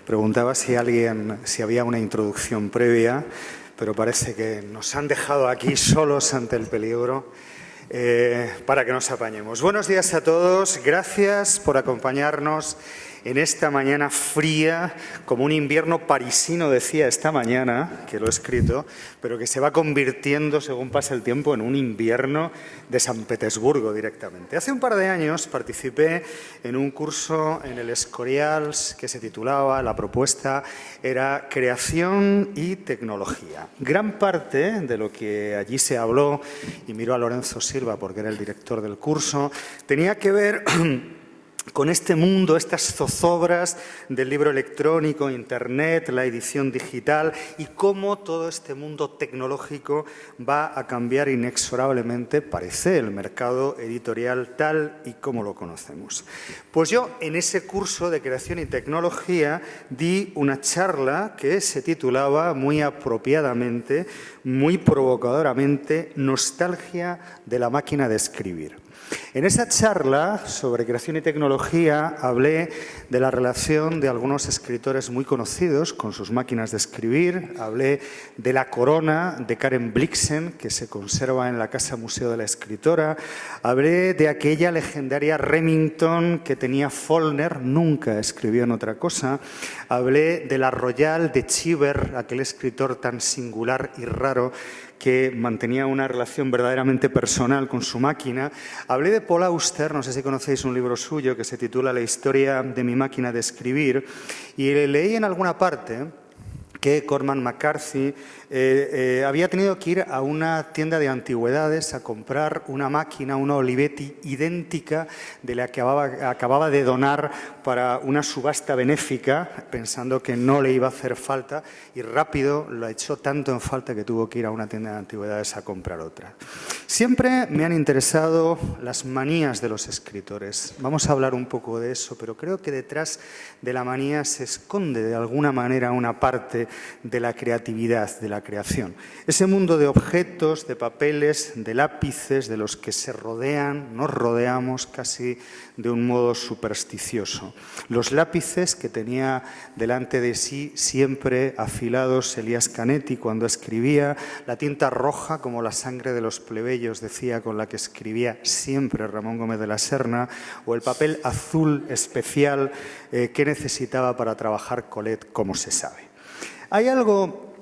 Preguntaba si había una introducción previa, pero parece que nos han dejado aquí solos ante el peligro para que nos apañemos. Buenos días a todos, gracias por acompañarnos en esta mañana fría, como un invierno parisino decía esta mañana, que lo he escrito, pero que se va convirtiendo, según pasa el tiempo, en un invierno de San Petersburgo directamente. Hace un par de años participé en un curso en el Escorial que se titulaba, la propuesta era Creación y Tecnología. Gran parte de lo que allí se habló, y miro a Lorenzo Silva porque era el director del curso, tenía que ver con este mundo, estas zozobras del libro electrónico, Internet, la edición digital y cómo todo este mundo tecnológico va a cambiar inexorablemente, parece, el mercado editorial tal y como lo conocemos. Pues yo, en ese curso de creación y tecnología, di una charla que se titulaba muy apropiadamente, muy provocadoramente, Nostalgia de la máquina de escribir. En esa charla sobre creación y tecnología hablé de la relación de algunos escritores muy conocidos con sus máquinas de escribir, hablé de La Corona de Karen Blixen, que se conserva en la Casa Museo de la Escritora, hablé de aquella legendaria Remington que tenía Faulkner, nunca escribió en otra cosa, hablé de la Royal de Cheever, aquel escritor tan singular y raro que mantenía una relación verdaderamente personal con su máquina. Hablé de Paul Auster, no sé si conocéis un libro suyo que se titula La historia de mi máquina de escribir, y leí en alguna parte que Cormac McCarthy había tenido que ir a una tienda de antigüedades a comprar una máquina, una Olivetti idéntica de la que acababa de donar para una subasta benéfica, pensando que no le iba a hacer falta, y rápido lo echó tanto en falta que tuvo que ir a una tienda de antigüedades a comprar otra. Siempre me han interesado las manías de los escritores. Vamos a hablar un poco de eso, pero creo que detrás de la manía se esconde de alguna manera una parte de la creatividad, de la creación. Ese mundo de objetos, de papeles, de lápices, de los que se rodean, nos rodeamos casi de un modo supersticioso. Los lápices que tenía delante de sí siempre afilados Elías Canetti cuando escribía, la tinta roja como la sangre de los plebeyos, decía, con la que escribía siempre Ramón Gómez de la Serna, o el papel azul especial que necesitaba para trabajar Colette, como se sabe. Hay algo,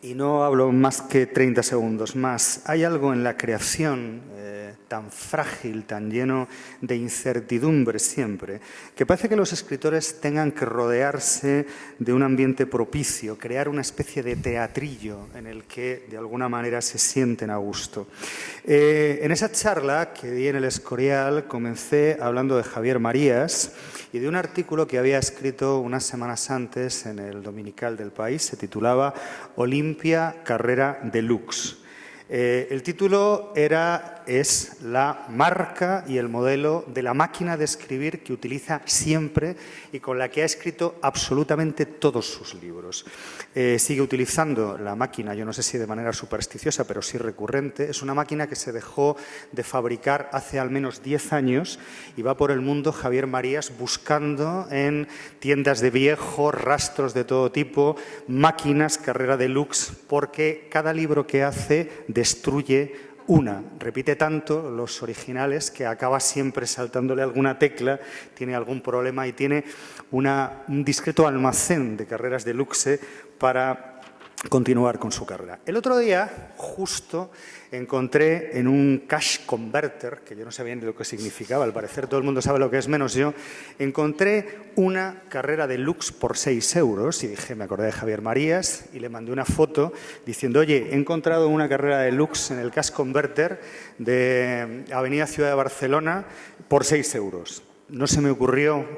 y no hablo más que 30 segundos más, hay algo en la creación tan frágil, tan lleno de incertidumbre siempre, que parece que los escritores tengan que rodearse de un ambiente propicio, crear una especie de teatrillo en el que de alguna manera se sienten a gusto. En esa charla que di en el Escorial comencé hablando de Javier Marías y de un artículo que había escrito unas semanas antes en el Dominical del País, se titulaba Olimpia, carrera deluxe. El título es la marca y el modelo de la máquina de escribir que utiliza siempre y con la que ha escrito absolutamente todos sus libros. Sigue utilizando la máquina, yo no sé si de manera supersticiosa, pero sí recurrente. Es una máquina que se dejó de fabricar hace al menos 10 años y va por el mundo Javier Marías buscando en tiendas de viejo, rastros de todo tipo, máquinas, carrera deluxe, porque cada libro que hace destruye una. Repite tanto los originales que acaba siempre saltándole alguna tecla, tiene algún problema y tiene un discreto almacén de carreras deluxe para continuar con su carrera. El otro día, justo, encontré en un cash converter, que yo no sabía ni lo que significaba, al parecer todo el mundo sabe lo que es menos yo, encontré una carrera deluxe por 6 euros y dije, me acordé de Javier Marías y le mandé una foto diciendo, oye, he encontrado una carrera deluxe en el cash converter de Avenida Ciudad de Barcelona por 6 euros. No se me ocurrió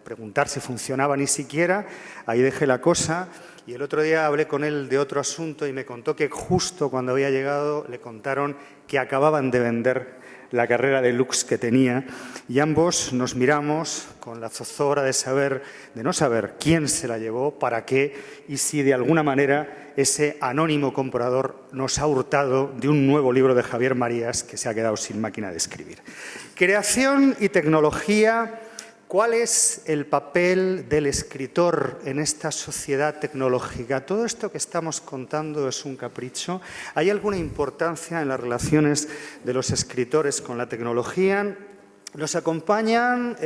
preguntar si funcionaba ni siquiera, ahí dejé la cosa. Y el otro día hablé con él de otro asunto y me contó que justo cuando había llegado le contaron que acababan de vender la carrera deluxe que tenía y ambos nos miramos con la zozobra de no saber quién se la llevó, para qué y si de alguna manera ese anónimo comprador nos ha hurtado de un nuevo libro de Javier Marías que se ha quedado sin máquina de escribir. Creación y tecnología ¿Cuál es el papel del escritor en esta sociedad tecnológica? ¿Todo esto que estamos contando es un capricho? ¿Hay alguna importancia en las relaciones de los escritores con la tecnología? Nos acompañan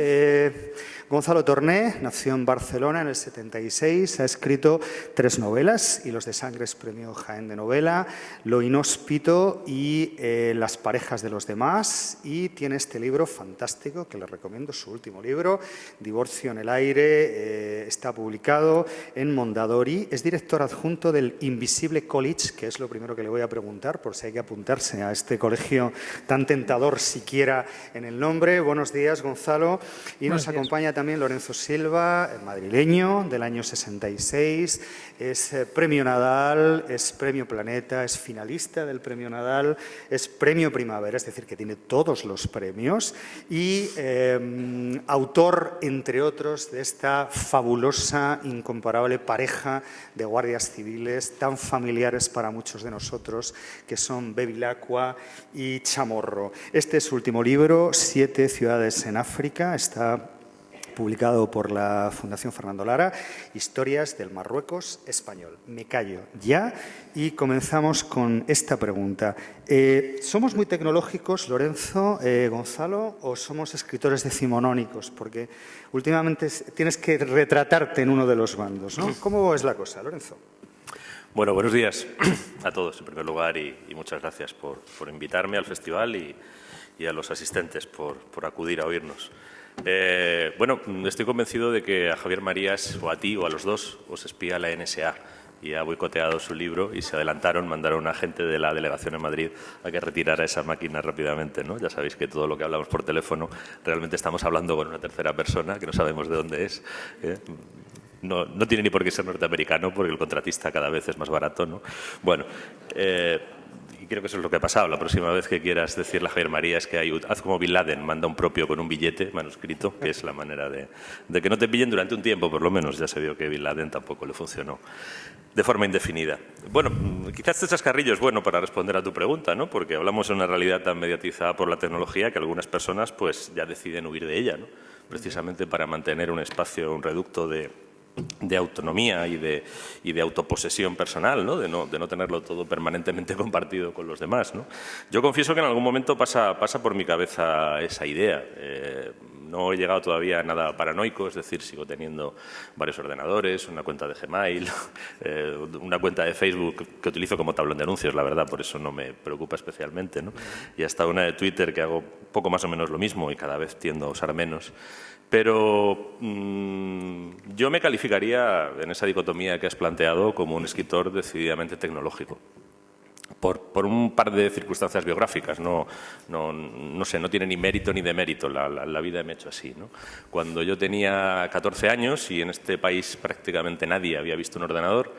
Gonzalo Torné, nació en Barcelona en el 76, ha escrito 3 novelas, Hilos de Sangre, premio Jaén de novela, Lo inhóspito y Las parejas de los demás, y tiene este libro fantástico que les recomiendo, su último libro, Divorcio en el aire, está publicado en Mondadori, es director adjunto del Invisible College, que es lo primero que le voy a preguntar, por si hay que apuntarse a este colegio tan tentador siquiera en el nombre. Buenos días, Gonzalo. Y nos acompaña también Lorenzo Silva, madrileño, del año 66. Es Premio Nadal, es Premio Planeta, es finalista del Premio Nadal, es Premio Primavera, es decir, que tiene todos los premios. Y autor, entre otros, de esta fabulosa, incomparable pareja de guardias civiles tan familiares para muchos de nosotros, que son Bevilacqua y Chamorro. Este es su último libro, 7 ciudades en África, está publicado por la Fundación Fernando Lara, Historias del Marruecos español. Me callo ya y comenzamos con esta pregunta. ¿Somos muy tecnológicos, Lorenzo, Gonzalo, o somos escritores decimonónicos? Porque últimamente tienes que retratarte en uno de los bandos, ¿no? ¿Cómo es la cosa, Lorenzo? Bueno, buenos días a todos, en primer lugar, y muchas gracias por invitarme al festival y a los asistentes por acudir a oírnos. Bueno, estoy convencido de que a Javier Marías, o a ti, o a los dos, os espía la NSA y ha boicoteado su libro y se adelantaron, mandaron a un agente de la delegación en Madrid a que retirara esa máquina rápidamente, ¿no? Ya sabéis que todo lo que hablamos por teléfono realmente estamos hablando con una tercera persona que no sabemos de dónde es. No tiene ni por qué ser norteamericano porque el contratista cada vez es más barato, ¿no? Bueno, y creo que eso es lo que ha pasado. La próxima vez que quieras decirle a Javier Marías que haz como Bin Laden, manda un propio con un billete manuscrito, que es la manera de que no te pillen durante un tiempo, por lo menos. Ya se vio que Bin Laden tampoco le funcionó de forma indefinida. Bueno, quizás este chascarrillo es bueno para responder a tu pregunta, ¿no? Porque hablamos de una realidad tan mediatizada por la tecnología que algunas personas pues ya deciden huir de ella, ¿no? Precisamente para mantener un espacio, un reducto de autonomía y de autoposesión personal, ¿no? De no tenerlo todo permanentemente compartido con los demás, ¿no? Yo confieso que en algún momento pasa por mi cabeza esa idea. No he llegado todavía a nada paranoico, es decir, sigo teniendo varios ordenadores, una cuenta de Gmail, una cuenta de Facebook que utilizo como tablón de anuncios, la verdad, por eso no me preocupa especialmente, ¿no? Y hasta una de Twitter que hago poco más o menos lo mismo y cada vez tiendo a usar menos. Pero yo me calificaría en esa dicotomía que has planteado como un escritor decididamente tecnológico. Por un par de circunstancias biográficas, no sé, no tiene ni mérito ni demérito, la vida me ha hecho así, ¿no? Cuando yo tenía 14 años y en este país prácticamente nadie había visto un ordenador,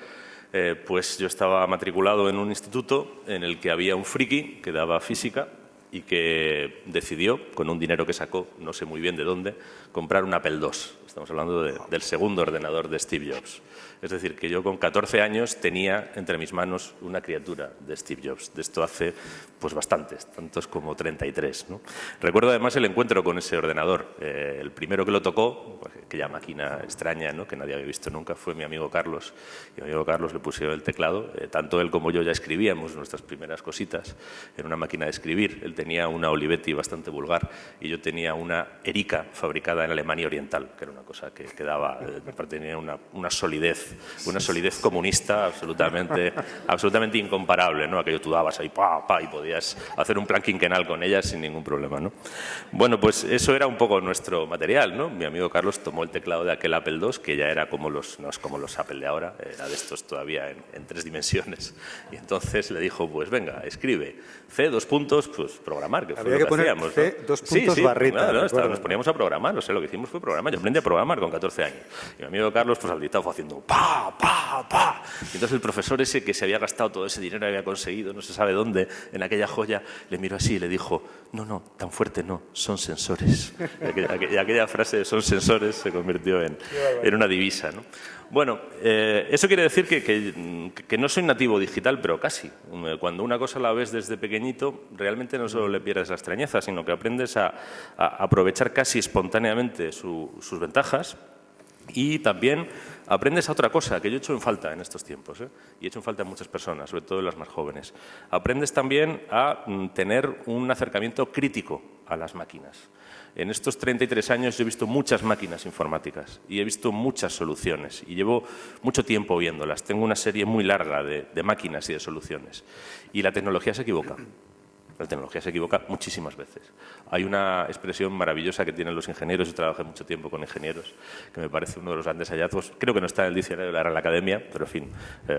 pues yo estaba matriculado en un instituto en el que había un friki que daba física y que decidió, con un dinero que sacó, no sé muy bien de dónde, comprar un Apple II. Estamos hablando del segundo ordenador de Steve Jobs. Es decir, que yo con 14 años tenía entre mis manos una criatura de Steve Jobs. De esto hace pues bastantes, tantos como 33, ¿no? Recuerdo además el encuentro con ese ordenador. El primero que lo tocó, pues, aquella máquina extraña, ¿no? Que nadie había visto nunca, fue mi amigo Carlos. Y a mi amigo Carlos le pusieron el teclado. Tanto él como yo ya escribíamos nuestras primeras cositas en una máquina de escribir. Él tenía una Olivetti bastante vulgar y yo tenía una Erika fabricada en Alemania Oriental, que era una cosa que daba, tenía una solidez comunista absolutamente incomparable, ¿no? Aquello tú dabas ahí y podías hacer un plan quinquenal con ella sin ningún problema, ¿no? Bueno, pues eso era un poco nuestro material, ¿no? Mi amigo Carlos tomó el teclado de aquel Apple II, que ya era como no es como los Apple de ahora, era de estos todavía en 3 dimensiones, y entonces le dijo, pues venga, escribe C, pues programar, que fue lo que hacíamos, C, ¿no? sí, barrita. Nos poníamos a programar, o sea, lo que hicimos fue programar. Yo aprendí a programar con 14 años. Y mi amigo Carlos, pues habilitado, fue haciendo pa. Y entonces el profesor ese que se había gastado todo ese dinero que había conseguido, no se sabe dónde, en aquella joya, le miró así y le dijo, no, tan fuerte no, son sensores. Y aquella frase de son sensores se convirtió en una divisa, ¿no? Bueno, eso quiere decir que no soy nativo digital, pero casi. Cuando una cosa la ves desde pequeñito, realmente no solo le pierdes la extrañeza, sino que aprendes a aprovechar casi espontáneamente sus ventajas. Y también aprendes a otra cosa que yo he hecho en falta en estos tiempos, y he hecho en falta en muchas personas, sobre todo en las más jóvenes. Aprendes también a tener un acercamiento crítico a las máquinas. En estos 33 años yo he visto muchas máquinas informáticas y he visto muchas soluciones y llevo mucho tiempo viéndolas. Tengo una serie muy larga de máquinas y de soluciones. Y la tecnología se equivoca. La tecnología se equivoca muchísimas veces. Hay una expresión maravillosa que tienen los ingenieros, yo trabajé mucho tiempo con ingenieros, que me parece uno de los grandes hallazgos. Creo que no está en el diccionario de la Real Academia, pero en fin,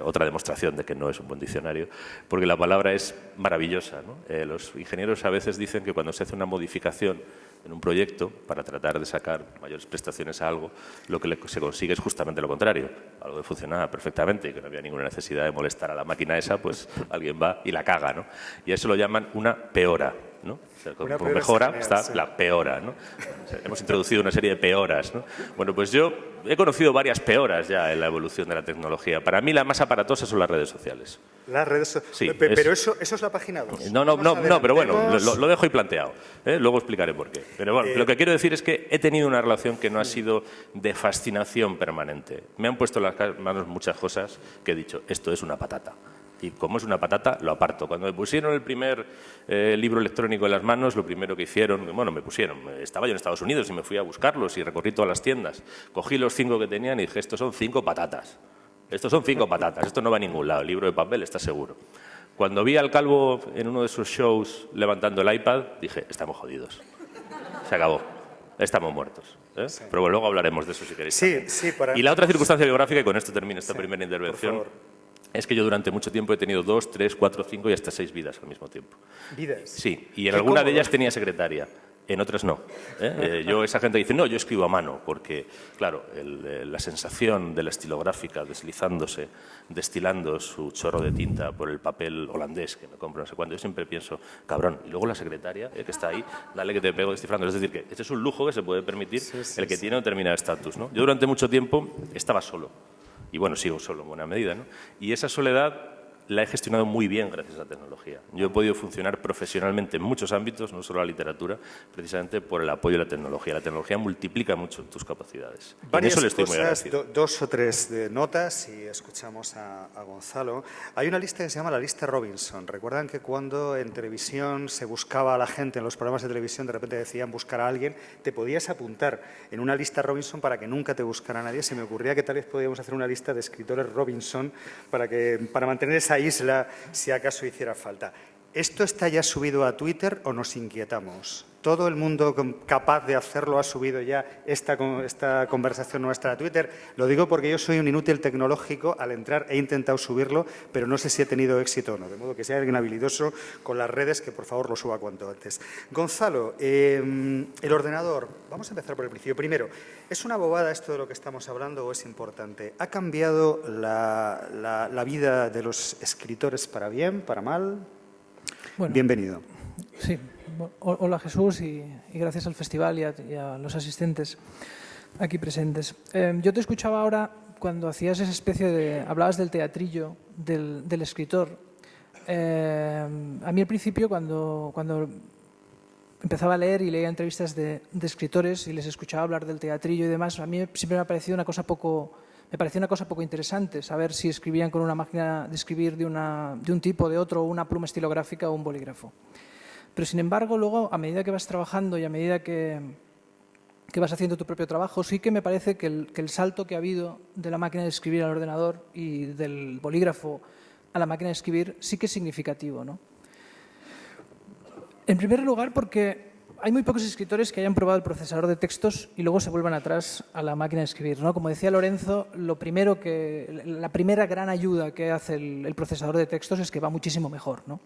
otra demostración de que no es un buen diccionario, porque la palabra es maravillosa, ¿no? Los ingenieros a veces dicen que cuando se hace una modificación en un proyecto para tratar de sacar mayores prestaciones a algo, lo que se consigue es justamente lo contrario. Algo que funcionaba perfectamente y que no había ninguna necesidad de molestar a la máquina esa, pues alguien va y la caga, ¿no? Y a eso lo llaman una peora, ¿no? O sea, por mejora está la peora, ¿no? O sea, hemos introducido una serie de peoras, ¿no? Bueno, pues yo he conocido varias peoras ya en la evolución de la tecnología. Para mí la más aparatosa son las redes sociales. Las redes sociales. Sí, pero eso es la página 2. No, pero bueno, lo dejo ahí planteado. Luego explicaré por qué. Pero bueno, lo que quiero decir es que he tenido una relación que no ha sido de fascinación permanente. Me han puesto en las manos muchas cosas que he dicho, esto es una patata. Y como es una patata, lo aparto. Cuando me pusieron el primer libro electrónico en las manos, lo primero que hicieron, bueno, estaba yo en Estados Unidos y me fui a buscarlos y recorrí todas las tiendas. Cogí los 5 que tenían y dije, estos son 5 patatas. Estos son 5 patatas, esto no va a ningún lado, el libro de papel está seguro. Cuando vi al calvo en uno de sus shows levantando el iPad, dije, estamos jodidos. Se acabó, estamos muertos. Sí. Pero bueno, luego hablaremos de eso si queréis. Sí, y la otra circunstancia biográfica, y con esto termino esta primera intervención, es que yo durante mucho tiempo he tenido 2, 3, 4, 5 y hasta 6 vidas al mismo tiempo. ¿Vidas? Sí, y en alguna de ellas tenía secretaria. En otras no. Esa gente dice, no, yo escribo a mano, porque, claro, la sensación de la estilográfica deslizándose, destilando su chorro de tinta por el papel holandés que me compro no sé cuándo, yo siempre pienso, cabrón, y luego la secretaria que está ahí, dale que te pego descifrando. Es decir, que este es un lujo que se puede permitir el que tiene determinado estatus, ¿no? Yo durante mucho tiempo estaba solo, y bueno, sigo solo en buena medida, ¿no? Y esa soledad la he gestionado muy bien gracias a la tecnología. Yo he podido funcionar profesionalmente en muchos ámbitos, no solo la literatura, precisamente por el apoyo de la tecnología. La tecnología multiplica mucho tus capacidades. Varias en eso le estoy muy cosas, agradecido. 2 o 3 notas y escuchamos a Gonzalo. Hay una lista que se llama la lista Robinson. Recuerdan que cuando en televisión se buscaba a la gente, en los programas de televisión, de repente decían buscar a alguien, te podías apuntar en una lista Robinson para que nunca te buscara nadie. Se me ocurría que tal vez podíamos hacer una lista de escritores Robinson para mantener esa isla si acaso hiciera falta. ¿Esto está ya subido a Twitter o nos inquietamos? ¿Todo el mundo capaz de hacerlo ha subido ya esta conversación nuestra a Twitter? Lo digo porque yo soy un inútil tecnológico. Al entrar he intentado subirlo, pero no sé si he tenido éxito o no. De modo que si hay alguien habilidoso con las redes, que por favor lo suba cuanto antes. Gonzalo, el ordenador. Vamos a empezar por el principio. Primero, ¿es una bobada esto de lo que estamos hablando o es importante? ¿Ha cambiado la vida de los escritores para bien, para mal? Bueno, bienvenido. Sí. Hola Jesús y gracias al festival y a los asistentes aquí presentes. Yo te escuchaba ahora cuando hacías esa especie de... hablabas del teatrillo del escritor. A mí al principio cuando empezaba a leer y leía entrevistas de escritores y les escuchaba hablar del teatrillo y demás, a mí siempre me pareció una cosa poco interesante, saber si escribían con una máquina de escribir de un tipo, de otro, una pluma estilográfica o un bolígrafo. Pero, sin embargo, luego, a medida que vas trabajando y a medida que vas haciendo tu propio trabajo, sí que me parece que el salto que ha habido de la máquina de escribir al ordenador y del bolígrafo a la máquina de escribir sí que es significativo, ¿no? En primer lugar, porque hay muy pocos escritores que hayan probado el procesador de textos y luego se vuelvan atrás a la máquina de escribir, ¿no? Como decía Lorenzo, la primera gran ayuda que hace el procesador de textos es que va muchísimo mejor, ¿no?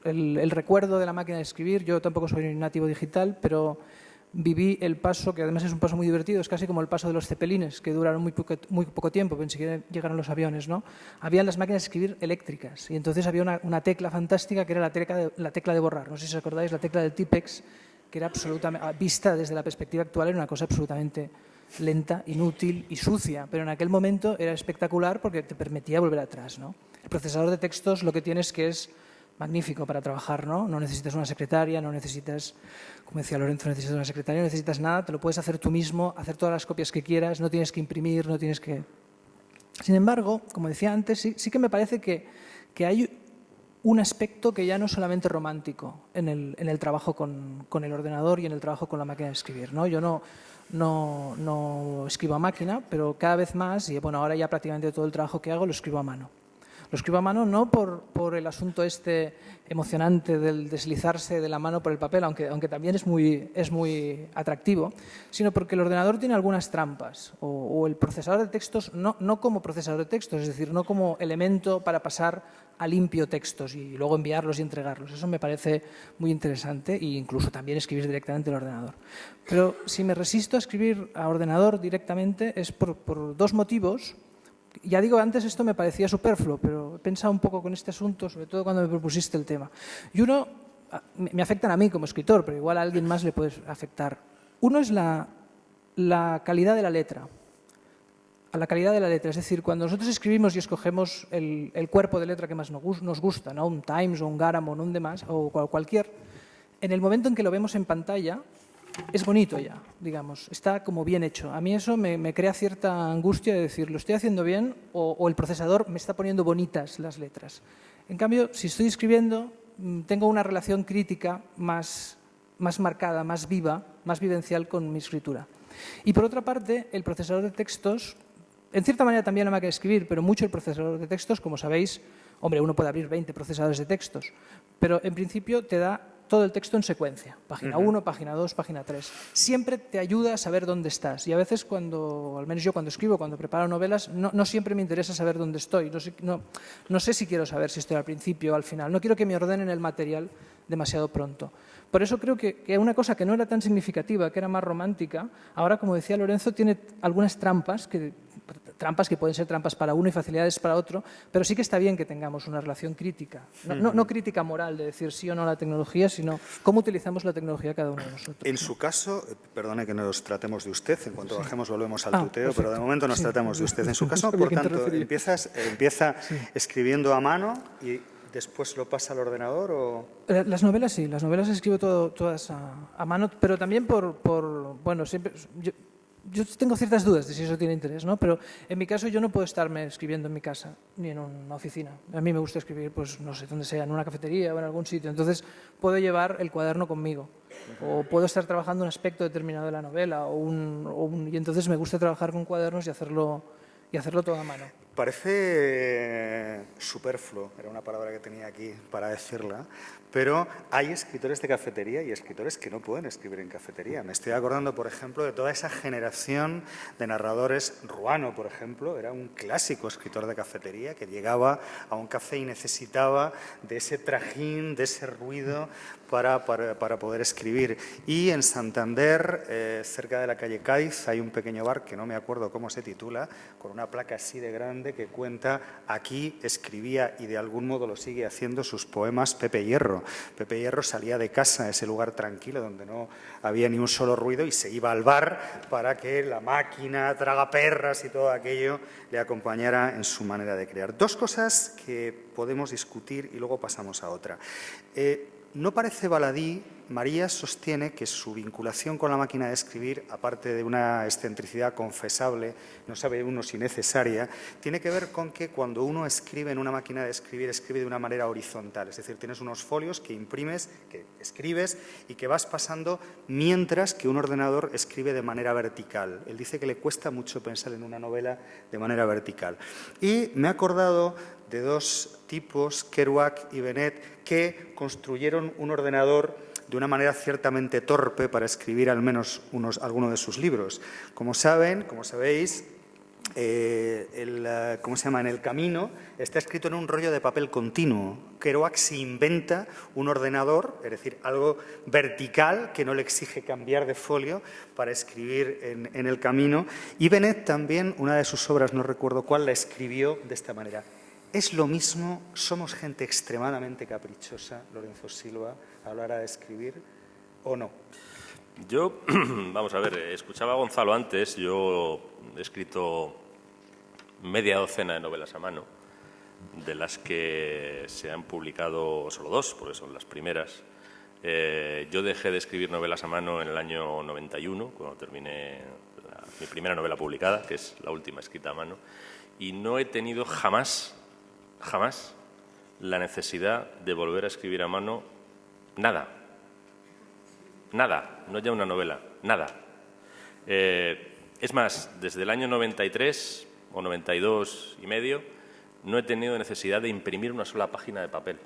El recuerdo de la máquina de escribir, yo tampoco soy un nativo digital, pero viví el paso, que además es un paso muy divertido, es casi como el paso de los cepelines, que duraron muy poco tiempo, pensé que llegaron los aviones, ¿no? Habían las máquinas de escribir eléctricas y entonces había una tecla fantástica que era la tecla de borrar. No sé si os acordáis, la tecla del Tipex, que era absolutamente, vista desde la perspectiva actual, era una cosa absolutamente lenta, inútil y sucia, pero en aquel momento era espectacular porque te permitía volver atrás, ¿no? El procesador de textos lo que tiene es que es magnífico para trabajar, ¿no? No necesitas una secretaria, no necesitas, como decía Lorenzo, necesitas una secretaria, no necesitas nada, te lo puedes hacer tú mismo, hacer todas las copias que quieras, no tienes que imprimir, no tienes que... Sin embargo, como decía antes, sí que me parece que hay un aspecto que ya no es solamente romántico en el trabajo con el ordenador y en el trabajo con la máquina de escribir, ¿no? Yo no escribo a máquina, pero cada vez más, y bueno, ahora ya prácticamente todo el trabajo que hago lo escribo a mano. Lo escribo a mano no por el asunto este emocionante del deslizarse de la mano por el papel, aunque también es muy atractivo, sino porque el ordenador tiene algunas trampas, o el procesador de textos, no como procesador de textos, es decir, no como elemento para pasar a limpio textos y luego enviarlos y entregarlos. Eso me parece muy interesante e incluso también escribir directamente al ordenador. Pero si me resisto a escribir a ordenador directamente es por dos motivos. Ya digo, antes esto me parecía superfluo, pero he pensado un poco con este asunto, sobre todo cuando me propusiste el tema. Y uno, me afectan a mí como escritor, pero igual a alguien más le puede afectar. Uno es la calidad de la letra. A la calidad de la letra, es decir, cuando nosotros escribimos y escogemos el cuerpo de letra que más nos gusta, ¿no? Un Times o un Garamond o un demás, o cualquier, en el momento en que lo vemos en pantalla, es bonito ya, digamos, está como bien hecho. A mí eso me crea cierta angustia de decir, ¿lo estoy haciendo bien o el procesador me está poniendo bonitas las letras? En cambio, si estoy escribiendo, tengo una relación crítica más marcada, más viva, más vivencial con mi escritura. Y por otra parte, el procesador de textos, en cierta manera también la máquina de escribir, pero mucho el procesador de textos, como sabéis, hombre, uno puede abrir 20 procesadores de textos, pero en principio te da todo el texto en secuencia, página 1, página 2, página 3. Siempre te ayuda a saber dónde estás. Y a veces al menos yo cuando escribo, cuando preparo novelas, no siempre me interesa saber dónde estoy. No sé si quiero saber si estoy al principio o al final. No quiero que me ordenen el material demasiado pronto. Por eso creo que una cosa que no era tan significativa, que era más romántica, ahora, como decía Lorenzo, tiene algunas trampas que pueden ser trampas para uno y facilidades para otro, pero sí que está bien que tengamos una relación crítica. No crítica moral de decir sí o no a la tecnología, sino cómo utilizamos la tecnología cada uno de nosotros. En su caso, perdone que nos tratemos de usted, en cuanto bajemos volvemos al tuteo, pero de momento nos tratamos de usted. En su caso, por tanto, empieza escribiendo a mano y después lo pasa al ordenador o... Las novelas sí, las novelas escribo todas a mano, pero también bueno, siempre... Yo tengo ciertas dudas de si eso tiene interés, ¿no? Pero en mi caso yo no puedo estarme escribiendo en mi casa ni en una oficina. A mí me gusta escribir, pues no sé, donde sea, en una cafetería o en algún sitio. Entonces puedo llevar el cuaderno conmigo o puedo estar trabajando un aspecto determinado de la novela y entonces me gusta trabajar con cuadernos y hacerlo todo a mano. Parece superfluo, era una palabra que tenía aquí para decirla, pero hay escritores de cafetería y escritores que no pueden escribir en cafetería. Me estoy acordando, por ejemplo, de toda esa generación de narradores. Ruano, por ejemplo, era un clásico escritor de cafetería que llegaba a un café y necesitaba de ese trajín, de ese ruido para poder escribir. Y en Santander, cerca de la calle Cádiz, hay un pequeño bar que no me acuerdo cómo se titula, con una placa así de grande que cuenta: aquí escribía y de algún modo lo sigue haciendo sus poemas Pepe Hierro. Pepe Hierro salía de casa, ese lugar tranquilo donde no había ni un solo ruido, y se iba al bar para que la máquina, tragaperras y todo aquello le acompañara en su manera de crear. Dos cosas que podemos discutir y luego pasamos a otra. No parece baladí, María sostiene que su vinculación con la máquina de escribir, aparte de una excentricidad confesable, no sabe uno si necesaria, tiene que ver con que cuando uno escribe en una máquina de escribir, escribe de una manera horizontal. Es decir, tienes unos folios que imprimes, que escribes y que vas pasando, mientras que un ordenador escribe de manera vertical. Él dice que le cuesta mucho pensar en una novela de manera vertical. Y me he acordado de dos tipos, Kerouac y Bennett, que construyeron un ordenador de una manera ciertamente torpe para escribir al menos alguno de sus libros. Como sabéis, En el camino está escrito en un rollo de papel continuo. Kerouac se inventa un ordenador, es decir, algo vertical que no le exige cambiar de folio para escribir en el camino. Y Bennett también, una de sus obras, no recuerdo cuál, la escribió de esta manera. ¿Es lo mismo? ¿Somos gente extremadamente caprichosa, Lorenzo Silva, a la hora de escribir, o no? Yo, vamos a ver, escuchaba a Gonzalo antes. Yo he escrito media docena de novelas a mano. de las que se han publicado solo 2, porque son las primeras. Yo dejé de escribir novelas a mano en el año 91, cuando terminé mi primera novela publicada, que es la última escrita a mano, y no he tenido jamás la necesidad de volver a escribir a mano nada. Nada, no ya una novela, nada. Es más, desde el año 93 o 92 y medio no he tenido necesidad de imprimir una sola página de papel.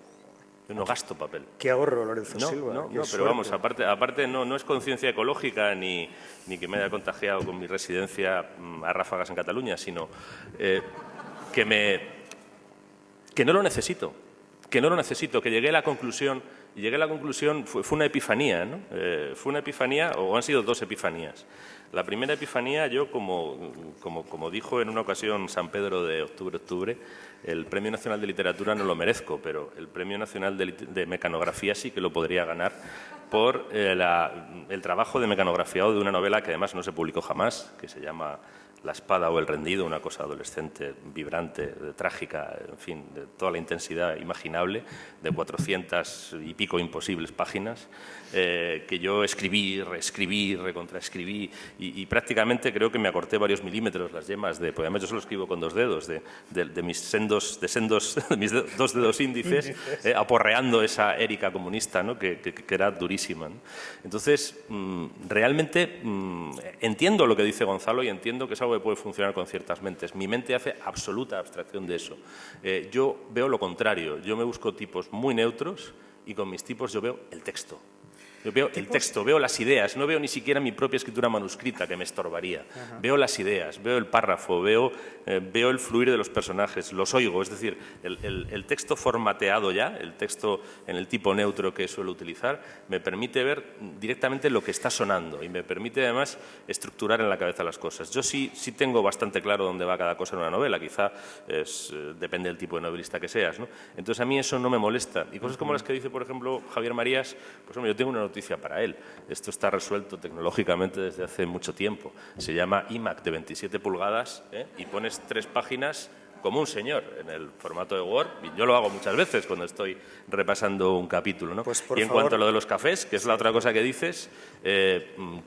Yo no gasto papel. Qué ahorro, Lorenzo Silva. No, pero vamos, aparte no es conciencia ecológica ni que me haya contagiado con mi residencia a ráfagas en Cataluña, sino que no lo necesito. Que no lo necesito, que llegué a la conclusión, fue una epifanía, ¿no? Fue una epifanía, o han sido 2 epifanías. La primera epifanía, yo, como dijo en una ocasión San Pedro de octubre, el Premio Nacional de Literatura no lo merezco, pero el Premio Nacional de Mecanografía sí que lo podría ganar por el trabajo de mecanografiado de una novela que además no se publicó jamás, que se llama La espada o el rendido, una cosa adolescente, vibrante, trágica, en fin, de toda la intensidad imaginable, de 400 y pico imposibles páginas, que yo escribí, reescribí, recontraescribí y prácticamente creo que me acorté varios milímetros las yemas porque además yo solo escribo con 2 dedos, de mis 2 dedos índices, aporreando esa Érica comunista, ¿no? que era durísima, ¿no? Entonces, realmente entiendo lo que dice Gonzalo y entiendo que es algo que puede funcionar con ciertas mentes. Mi mente hace absoluta abstracción de eso. Yo veo lo contrario. Yo me busco tipos muy neutros y con mis tipos yo veo el texto. Yo veo el texto, veo las ideas, no veo ni siquiera mi propia escritura manuscrita, que me estorbaría. Ajá. Veo las ideas, veo el párrafo, veo el fluir de los personajes, los oigo. Es decir, el texto formateado ya, el texto en el tipo neutro que suelo utilizar, me permite ver directamente lo que está sonando y me permite además estructurar en la cabeza las cosas. Yo sí tengo bastante claro dónde va cada cosa en una novela, quizá depende del tipo de novelista que seas, ¿no? Entonces a mí eso no me molesta. Y cosas como las que dice, por ejemplo, Javier Marías, pues hombre, yo tengo una noticia para él. Esto está resuelto tecnológicamente desde hace mucho tiempo. Se llama iMac de 27 pulgadas y pones 3 páginas como un señor en el formato de Word. Y yo lo hago muchas veces cuando estoy repasando un capítulo, ¿no? Pues y en cuanto a lo de los cafés, que es la otra cosa que dices,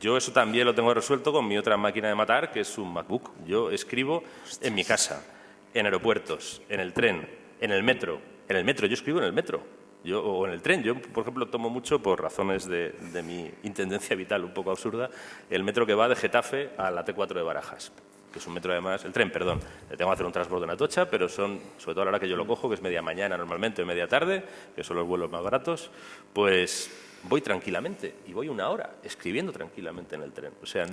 yo eso también lo tengo resuelto con mi otra máquina de matar, que es un MacBook. Yo escribo en mi casa, en aeropuertos, en el tren, en el metro. En el metro, yo escribo en el metro. O en el tren. Yo, por ejemplo, tomo mucho, por razones de mi intendencia vital un poco absurda, el metro que va de Getafe a la T4 de Barajas, que es un metro además, el tren, perdón. Tengo que hacer un transbordo en Atocha, pero son, sobre todo a la hora que yo lo cojo, que es media mañana normalmente o media tarde, que son los vuelos más baratos, pues voy tranquilamente y voy 1 hora escribiendo tranquilamente en el tren. O sea,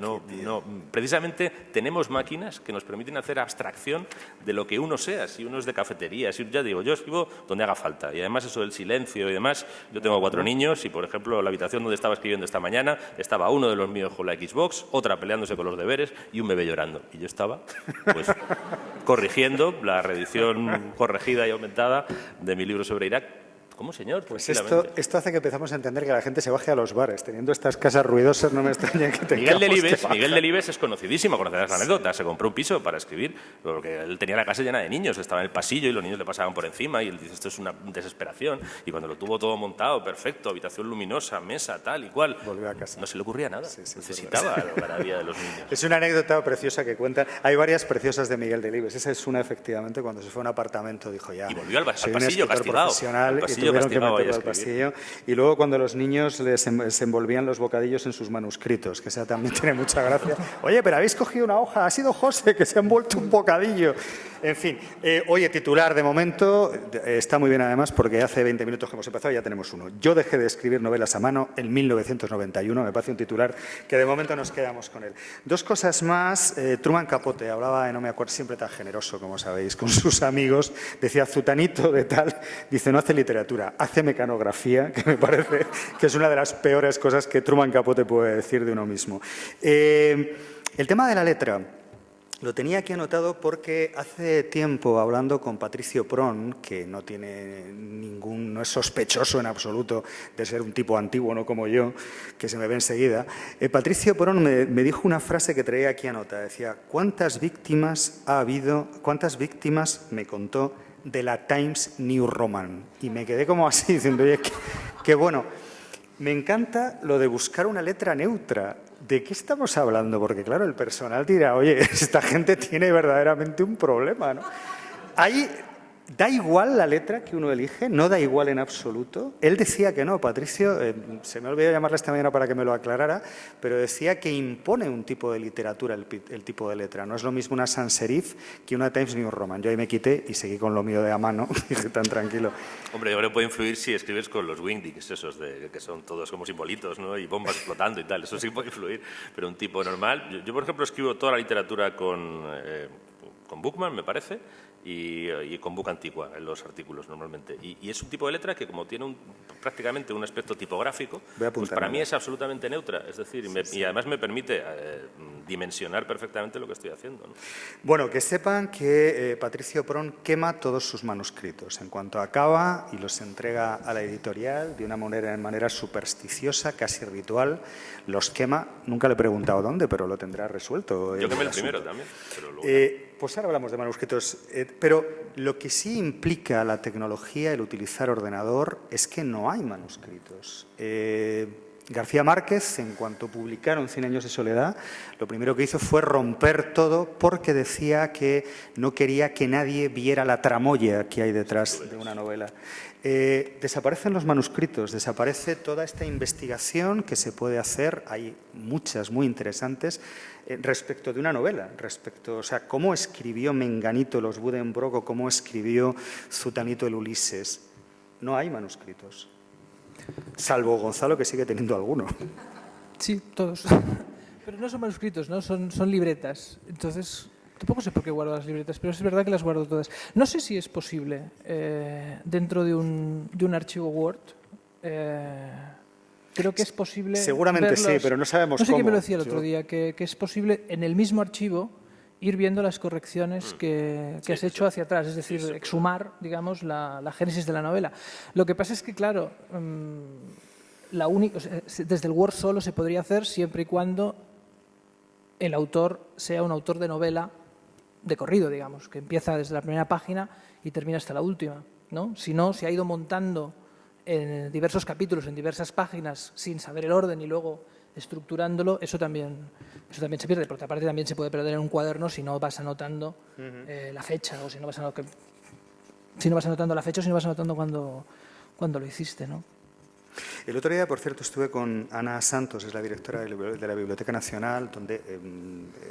precisamente tenemos máquinas que nos permiten hacer abstracción de lo que uno sea, si uno es de cafetería, si ya digo, yo escribo donde haga falta. Y además eso del silencio y demás, yo tengo 4 niños y, por ejemplo, la habitación donde estaba escribiendo esta mañana estaba uno de los míos con la Xbox, otra peleándose con los deberes y un bebé llorando. Y yo estaba, pues, corrigiendo la reedición corregida y aumentada de mi libro sobre Irak. ¿Cómo, señor? Pues esto hace que empezamos a entender que la gente se baje a los bares. Teniendo estas casas ruidosas, no me extraña que Miguel Delibes es conocidísimo, conocerás la anécdota. Se compró un piso para escribir, porque él tenía la casa llena de niños, estaba en el pasillo y los niños le pasaban por encima y él dice, esto es una desesperación. Y cuando lo tuvo todo montado, perfecto, habitación luminosa, mesa, tal y cual, volvió a casa. No se le ocurría nada. Necesitaba la maravilla de los niños. Es una anécdota preciosa que cuentan. Hay varias preciosas de Miguel Delibes. Esa es una, efectivamente, cuando se fue a un apartamento, dijo ya. Y volvió al pasillo castigado. Pasillo, y luego cuando los niños se envolvían los bocadillos en sus manuscritos, que esa también tiene mucha gracia. Oye, pero habéis cogido una hoja, ha sido José que se ha envuelto un bocadillo. En fin, oye, titular de momento, está muy bien además porque hace 20 minutos que hemos empezado y ya tenemos uno. Yo dejé de escribir novelas a mano en 1991, me parece un titular que de momento nos quedamos con él. 2 cosas más, Truman Capote hablaba, no me acuerdo, siempre tan generoso como sabéis, con sus amigos, decía Zutanito de tal, dice no hace literatura, hace mecanografía, que me parece que es una de las peores cosas que Truman Capote puede decir de uno mismo. El tema de la letra lo tenía aquí anotado porque hace tiempo, hablando con Patricio Pron, que no es sospechoso en absoluto de ser un tipo antiguo, no como yo, que se me ve enseguida, Patricio Pron me dijo una frase que traía aquí anotada. Decía, ¿cuántas víctimas ha habido, cuántas víctimas me contó de la Times New Roman. Y me quedé como así diciendo, oye, que bueno, me encanta lo de buscar una letra neutra. ¿De qué estamos hablando? Porque claro, el personal dirá, oye, esta gente tiene verdaderamente un problema, ¿no? Da igual la letra que uno elige, no da igual en absoluto. Él decía que no, Patricio, se me olvidó llamarle esta mañana para que me lo aclarara, pero decía que impone un tipo de literatura el tipo de letra. No es lo mismo una sans serif que una Times New Roman. Yo ahí me quité y seguí con lo mío de a mano, dije tan tranquilo. Hombre, yo creo que puede influir si escribes con los wingdings, esos que son todos como simbolitos, ¿no? Y bombas explotando y tal, eso sí puede influir. Pero un tipo normal, yo por ejemplo escribo toda la literatura con Bookman, me parece, y con Book Antigua en los artículos normalmente. Y es un tipo de letra que como tiene prácticamente un aspecto tipográfico, pues para mí es absolutamente neutra. Es decir, y además me permite dimensionar perfectamente lo que estoy haciendo, ¿no? Bueno, que sepan que Patricio Prón quema todos sus manuscritos. En cuanto acaba y los entrega a la editorial de una manera supersticiosa, casi ritual, los quema. Nunca le he preguntado dónde, pero lo tendrá resuelto. Yo quemé el primero también. Pero luego... Pues ahora hablamos de manuscritos, pero lo que sí implica la tecnología, el utilizar ordenador, es que no hay manuscritos. García Márquez, en cuanto publicaron 100 años de soledad, lo primero que hizo fue romper todo porque decía que no quería que nadie viera la tramoya que hay detrás de una novela. Desaparecen los manuscritos, desaparece toda esta investigación que se puede hacer, hay muchas muy interesantes, respecto de una novela, o sea, cómo escribió Menganito los Buddenbrook o cómo escribió Zutanito el Ulises. No hay manuscritos, salvo Gonzalo, que sigue teniendo alguno. Sí, todos. Pero no son manuscritos, ¿no? Son libretas. Entonces, tampoco sé por qué guardo las libretas, pero es verdad que las guardo todas. No sé si es posible, dentro de un archivo Word, creo que es posible. Seguramente verlos, sí, pero no sabemos cómo. No sé quién me lo decía el otro día, que es posible en el mismo archivo ir viendo las correcciones que has hecho hacia atrás, es decir, exhumar, digamos, la génesis de la novela. Lo que pasa es que, claro, desde el Word solo se podría hacer siempre y cuando el autor sea un autor de novela de corrido, digamos, que empieza desde la primera página y termina hasta la última, ¿no? Si no, se ha ido montando en diversos capítulos, en diversas páginas, sin saber el orden y luego estructurándolo, eso también se pierde. Por otra parte, también se puede perder en un cuaderno si no vas anotando la fecha, o si no vas anotando la fecha, o si no vas anotando cuando lo hiciste, ¿no? El otro día, por cierto, estuve con Ana Santos, es la directora de la Biblioteca Nacional, donde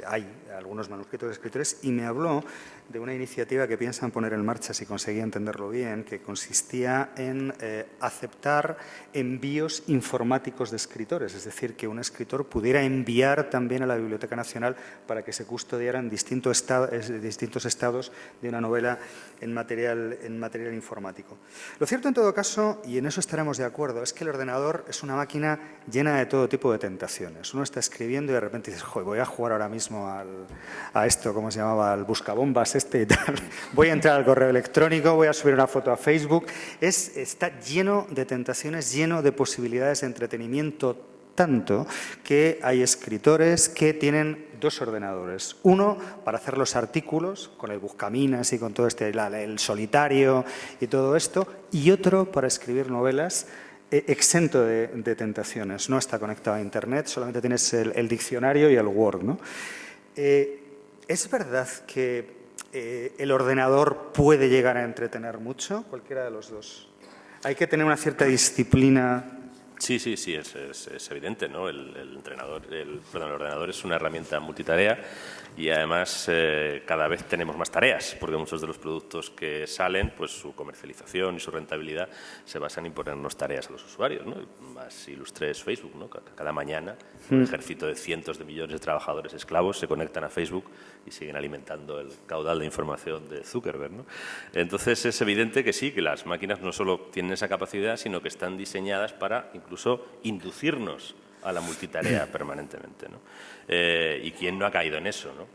hay algunos manuscritos de escritores, y me habló de una iniciativa que piensan poner en marcha, si conseguía entenderlo bien, que consistía en aceptar envíos informáticos de escritores, es decir, que un escritor pudiera enviar también a la Biblioteca Nacional para que se custodiaran distintos estados de una novela en material informático. Lo cierto, en todo caso, y en eso estaremos de acuerdo, es que el ordenador es una máquina llena de todo tipo de tentaciones. Uno está escribiendo y de repente dices, joder, voy a jugar ahora mismo a esto, ¿cómo se llamaba? Al buscabombas y tal. Voy a entrar al correo electrónico, voy a subir una foto a Facebook. Está lleno de tentaciones, lleno de posibilidades de entretenimiento, tanto que hay escritores que tienen dos ordenadores. Uno para hacer los artículos, con el Buscaminas y con todo el solitario y todo esto, y otro para escribir novelas exento de tentaciones. No está conectado a Internet, solamente tienes el diccionario y el Word, ¿no? ¿Es verdad que el ordenador puede llegar a entretener mucho? Cualquiera de los dos. Hay que tener una cierta disciplina. Sí, es evidente, ¿no? El ordenador es una herramienta multitarea y además cada vez tenemos más tareas, porque muchos de los productos que salen, pues su comercialización y su rentabilidad se basan en ponernos tareas a los usuarios, ¿no? Más ilustre es Facebook, ¿no? Cada mañana un ejército de cientos de millones de trabajadores esclavos se conectan a Facebook y siguen alimentando el caudal de información de Zuckerberg, ¿no? Entonces es evidente que sí, que las máquinas no solo tienen esa capacidad, sino que están diseñadas para incluso inducirnos a la multitarea permanentemente, ¿no? ¿Y quién no ha caído en eso, no?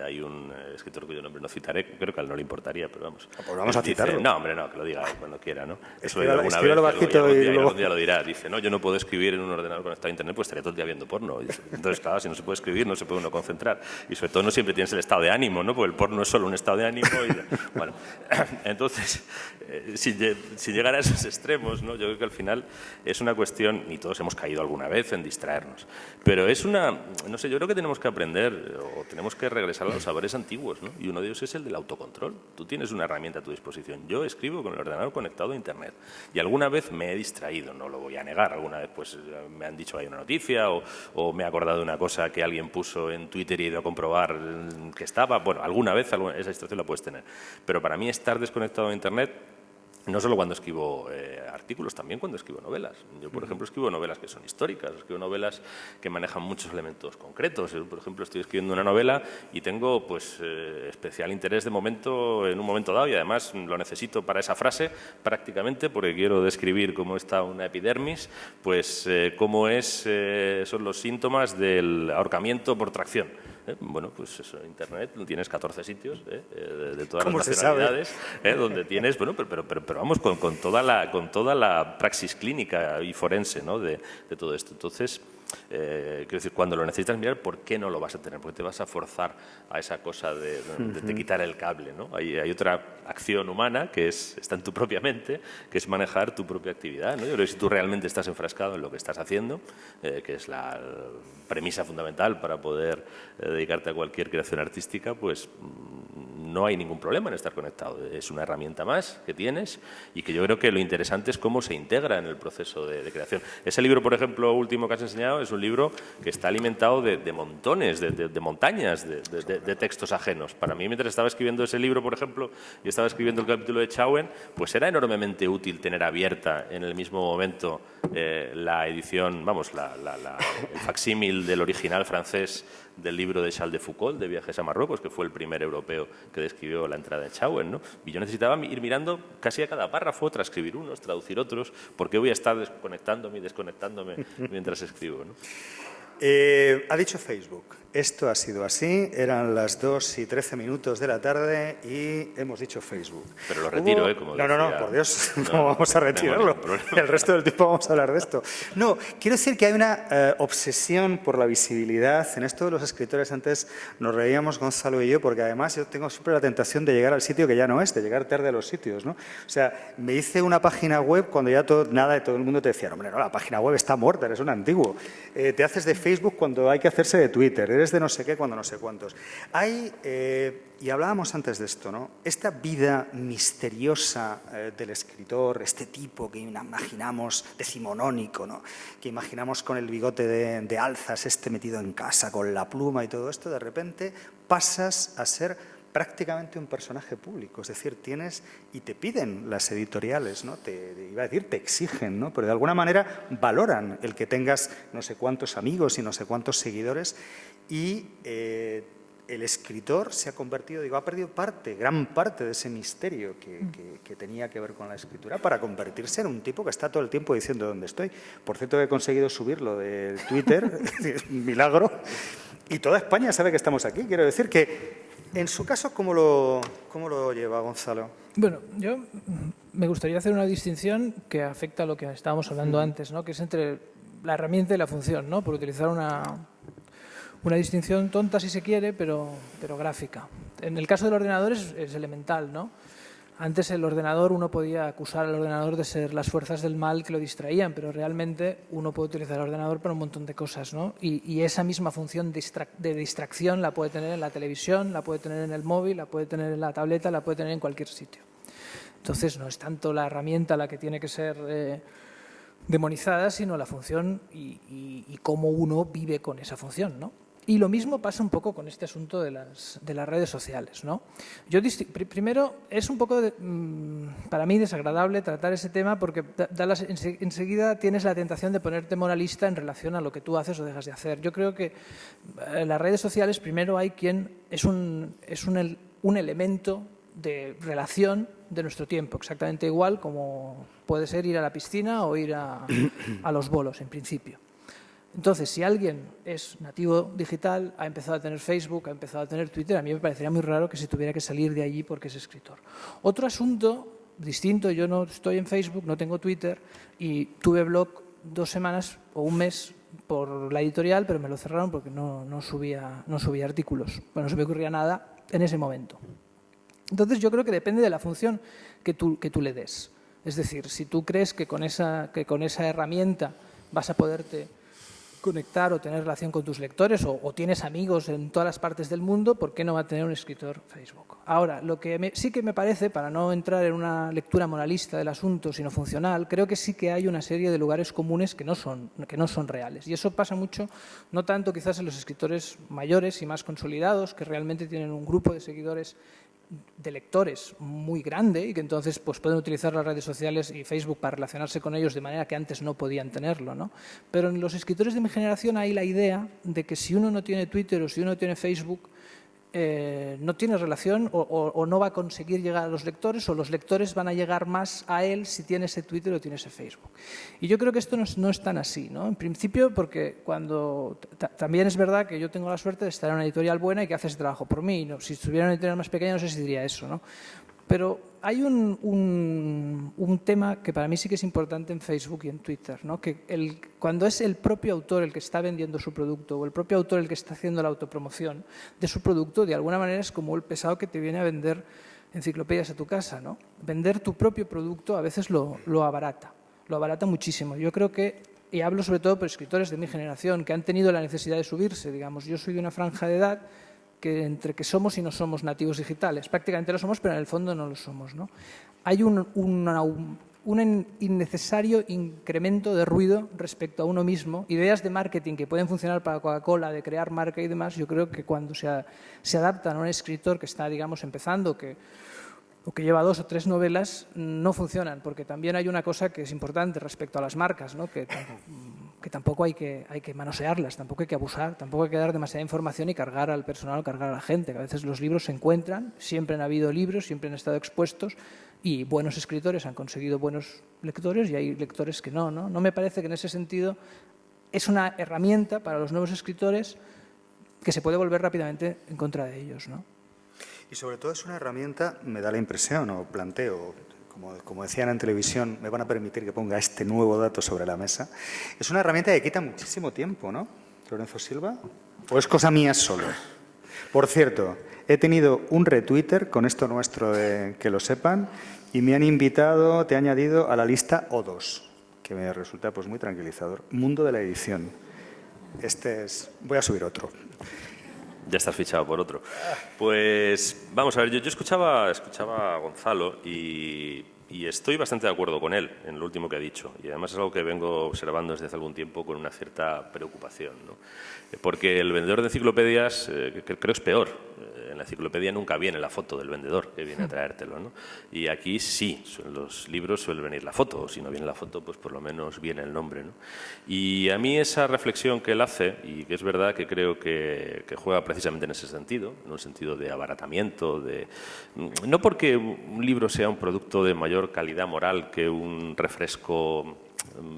Hay un escritor cuyo nombre no citaré, creo que a él no le importaría, pero vamos. Pues vamos a citarlo. No, hombre, no, que lo diga cuando quiera, ¿no? Eso Escríbelo bajito y luego... algún día lo dirá. Dice, no, yo no puedo escribir en un ordenador conectado a Internet, pues estaría todo el día viendo porno. Entonces, claro, si no se puede escribir, no se puede uno concentrar. Y sobre todo no siempre tienes el estado de ánimo, ¿no? Porque el porno es solo un estado de ánimo. Bueno, entonces, sin llegar a esos extremos, ¿no? Yo creo que al final es una cuestión, y todos hemos caído alguna vez en distraernos, pero es no sé, yo creo que tenemos que aprender o tenemos que regresar a los saberes antiguos, ¿no? Y uno de ellos es el del autocontrol. Tú tienes una herramienta a tu disposición. Yo escribo con el ordenador conectado a Internet y alguna vez me he distraído, no lo voy a negar. Alguna vez pues me han dicho hay una noticia o me he acordado de una cosa que alguien puso en Twitter y he ido a comprobar que estaba. Bueno, alguna vez esa distracción la puedes tener. Pero para mí estar desconectado a Internet, no solo cuando escribo artículos, también cuando escribo novelas. Yo, por ejemplo, escribo novelas que son históricas, escribo novelas que manejan muchos elementos concretos. Yo, por ejemplo, estoy escribiendo una novela y tengo pues, especial interés en un momento dado, y además lo necesito para esa frase prácticamente porque quiero describir cómo está una epidermis, pues cómo son los síntomas del ahorcamiento por tracción. Bueno, pues eso, en Internet tienes 14 sitios de todas las nacionalidades, donde tienes, bueno, pero vamos, con toda la praxis clínica y forense, ¿no? de todo esto. Entonces, quiero decir, cuando lo necesitas mirar, ¿por qué no lo vas a tener? Porque te vas a forzar a esa cosa de quitar el cable, ¿no? Hay otra acción humana que está en tu propia mente, que es manejar tu propia actividad, ¿no? Yo creo que si tú realmente estás enfrascado en lo que estás haciendo, que es la premisa fundamental para poder dedicarte a cualquier creación artística, pues no hay ningún problema en estar conectado. Es una herramienta más que tienes y que yo creo que lo interesante es cómo se integra en el proceso de creación. Ese libro, por ejemplo, último que has enseñado, es un libro que está alimentado de montones, de montañas de textos ajenos. Para mí, mientras estaba escribiendo ese libro, por ejemplo, y estaba escribiendo el capítulo de Chauen, pues era enormemente útil tener abierta en el mismo momento la edición, vamos, el facsímil del original francés del libro de Charles de Foucault, de Viajes a Marruecos, que fue el primer europeo que describió la entrada de Chauen, ¿no? Y yo necesitaba ir mirando casi a cada párrafo, transcribir unos, traducir otros, porque voy a estar desconectándome y desconectándome mientras escribo, ¿no? Ha dicho Facebook. Esto ha sido así. Eran las 2:13 de la tarde y hemos dicho Facebook. Pero lo retiro, como decía. No, por Dios, no vamos a retirarlo. El resto del tiempo vamos a hablar de esto. No, quiero decir que hay una obsesión por la visibilidad. En esto de los escritores, antes nos reíamos Gonzalo y yo, porque además yo tengo siempre la tentación de llegar al sitio que ya no es, de llegar tarde a los sitios, ¿no? O sea, me hice una página web cuando ya todo el mundo te decía, hombre, no, la página web está muerta, eres un antiguo. Te haces de Facebook cuando hay que hacerse de Twitter, eres de no sé qué cuando no sé cuántos. Hay, y hablábamos antes de esto, ¿no? Esta vida misteriosa del escritor, este tipo que imaginamos decimonónico, ¿no? Que imaginamos con el bigote de alzas, metido en casa, con la pluma y todo esto, de repente pasas a ser prácticamente un personaje público, es decir, tienes y te piden las editoriales, ¿no? Iba a decir, te exigen, ¿no? Pero de alguna manera valoran el que tengas no sé cuántos amigos y no sé cuántos seguidores y el escritor se ha convertido, ha perdido gran parte de ese misterio que tenía que ver con la escritura para convertirse en un tipo que está todo el tiempo diciendo dónde estoy. Por cierto, he conseguido subirlo de Twitter, un milagro, y toda España sabe que estamos aquí. Quiero decir que en su caso, ¿cómo lo lleva Gonzalo? Bueno, yo me gustaría hacer una distinción que afecta a lo que estábamos hablando antes, ¿no? Que es entre la herramienta y la función, ¿no? Por utilizar una distinción tonta, si se quiere, pero gráfica. En el caso del ordenador es elemental, ¿no? Antes el ordenador, uno podía acusar al ordenador de ser las fuerzas del mal que lo distraían, pero realmente uno puede utilizar el ordenador para un montón de cosas, ¿no? Y esa misma función de distracción la puede tener en la televisión, la puede tener en el móvil, la puede tener en la tableta, la puede tener en cualquier sitio. Entonces no es tanto la herramienta la que tiene que ser demonizada, sino la función y cómo uno vive con esa función, ¿no? Y lo mismo pasa un poco con este asunto de las redes sociales, ¿no? Primero, es un poco, para mí, desagradable tratar ese tema porque enseguida tienes la tentación de ponerte moralista en relación a lo que tú haces o dejas de hacer. Yo creo que en las redes sociales, primero hay quien es un elemento de relación de nuestro tiempo, exactamente igual como puede ser ir a la piscina o ir a los bolos, en principio. Entonces, si alguien es nativo digital, ha empezado a tener Facebook, ha empezado a tener Twitter, a mí me parecería muy raro que se tuviera que salir de allí porque es escritor. Otro asunto distinto, yo no estoy en Facebook, no tengo Twitter y tuve blog 2 semanas o un mes por la editorial, pero me lo cerraron porque no subía artículos. Bueno, no se me ocurría nada en ese momento. Entonces, yo creo que depende de la función que tú le des. Es decir, si tú crees que con esa herramienta vas a poderte conectar o tener relación con tus lectores o tienes amigos en todas las partes del mundo, ¿por qué no va a tener un escritor Facebook? Ahora, lo que sí que me parece, para no entrar en una lectura moralista del asunto, sino funcional, creo que sí que hay una serie de lugares comunes que no son reales. Y eso pasa mucho, no tanto quizás en los escritores mayores y más consolidados, que realmente tienen un grupo de seguidores, de lectores muy grande y que entonces pues, pueden utilizar las redes sociales y Facebook para relacionarse con ellos de manera que antes no podían tenerlo, ¿no? Pero en los escritores de mi generación hay la idea de que si uno no tiene Twitter o si uno tiene Facebook, no tiene relación o no va a conseguir llegar a los lectores o los lectores van a llegar más a él si tiene ese Twitter o tiene ese Facebook. Y yo creo que esto no es tan así, ¿no? En principio porque también es verdad que yo tengo la suerte de estar en una editorial buena y que hace ese trabajo por mí, ¿no? Si estuviera en una editorial más pequeña no sé si diría eso, ¿no? Pero hay un tema que para mí sí que es importante en Facebook y en Twitter, ¿no? Que cuando es el propio autor el que está vendiendo su producto o el propio autor el que está haciendo la autopromoción de su producto, de alguna manera es como el pesado que te viene a vender enciclopedias a tu casa, ¿no? Vender tu propio producto a veces lo abarata muchísimo. Yo creo que, y hablo sobre todo por escritores de mi generación, que han tenido la necesidad de subirse, digamos, yo soy de una franja de edad que entre que somos y no somos nativos digitales. Prácticamente lo somos, pero en el fondo no lo somos, ¿no? Hay un innecesario incremento de ruido respecto a uno mismo. Ideas de marketing que pueden funcionar para Coca-Cola, de crear marca y demás, yo creo que cuando se adaptan a un escritor que está, digamos, empezando, o que lleva 2 o 3 novelas, no funcionan, porque también hay una cosa que es importante respecto a las marcas, ¿no? que tampoco hay que manosearlas, tampoco hay que abusar, tampoco hay que dar demasiada información y cargar al personal o cargar a la gente, que a veces los libros se encuentran, siempre han habido libros, siempre han estado expuestos y buenos escritores han conseguido buenos lectores y hay lectores que no. No me parece que en ese sentido es una herramienta para los nuevos escritores que se puede volver rápidamente en contra de ellos, ¿no? Y sobre todo es una herramienta, me da la impresión o planteo, como decían en televisión, me van a permitir que ponga este nuevo dato sobre la mesa, es una herramienta que quita muchísimo tiempo, ¿no, Lorenzo Silva? ¿O es cosa mía solo? Por cierto, he tenido un retweeter con esto nuestro de que lo sepan y me han invitado, te he añadido a la lista O2, que me resulta pues muy tranquilizador. Mundo de la edición. Voy a subir otro. Ya estás fichado por otro. Pues vamos a ver, yo escuchaba a Gonzalo y estoy bastante de acuerdo con él en lo último que ha dicho. Y además es algo que vengo observando desde hace algún tiempo con una cierta preocupación, ¿no? Porque el vendedor de enciclopedias creo es peor. En la enciclopedia nunca viene la foto del vendedor que viene a traértelo, ¿no? Y aquí sí, en los libros suele venir la foto, o si no viene la foto, pues por lo menos viene el nombre, ¿no? Y a mí esa reflexión que él hace, y que es verdad que creo que juega precisamente en ese sentido, en un sentido de abaratamiento, no porque un libro sea un producto de mayor calidad moral que un refresco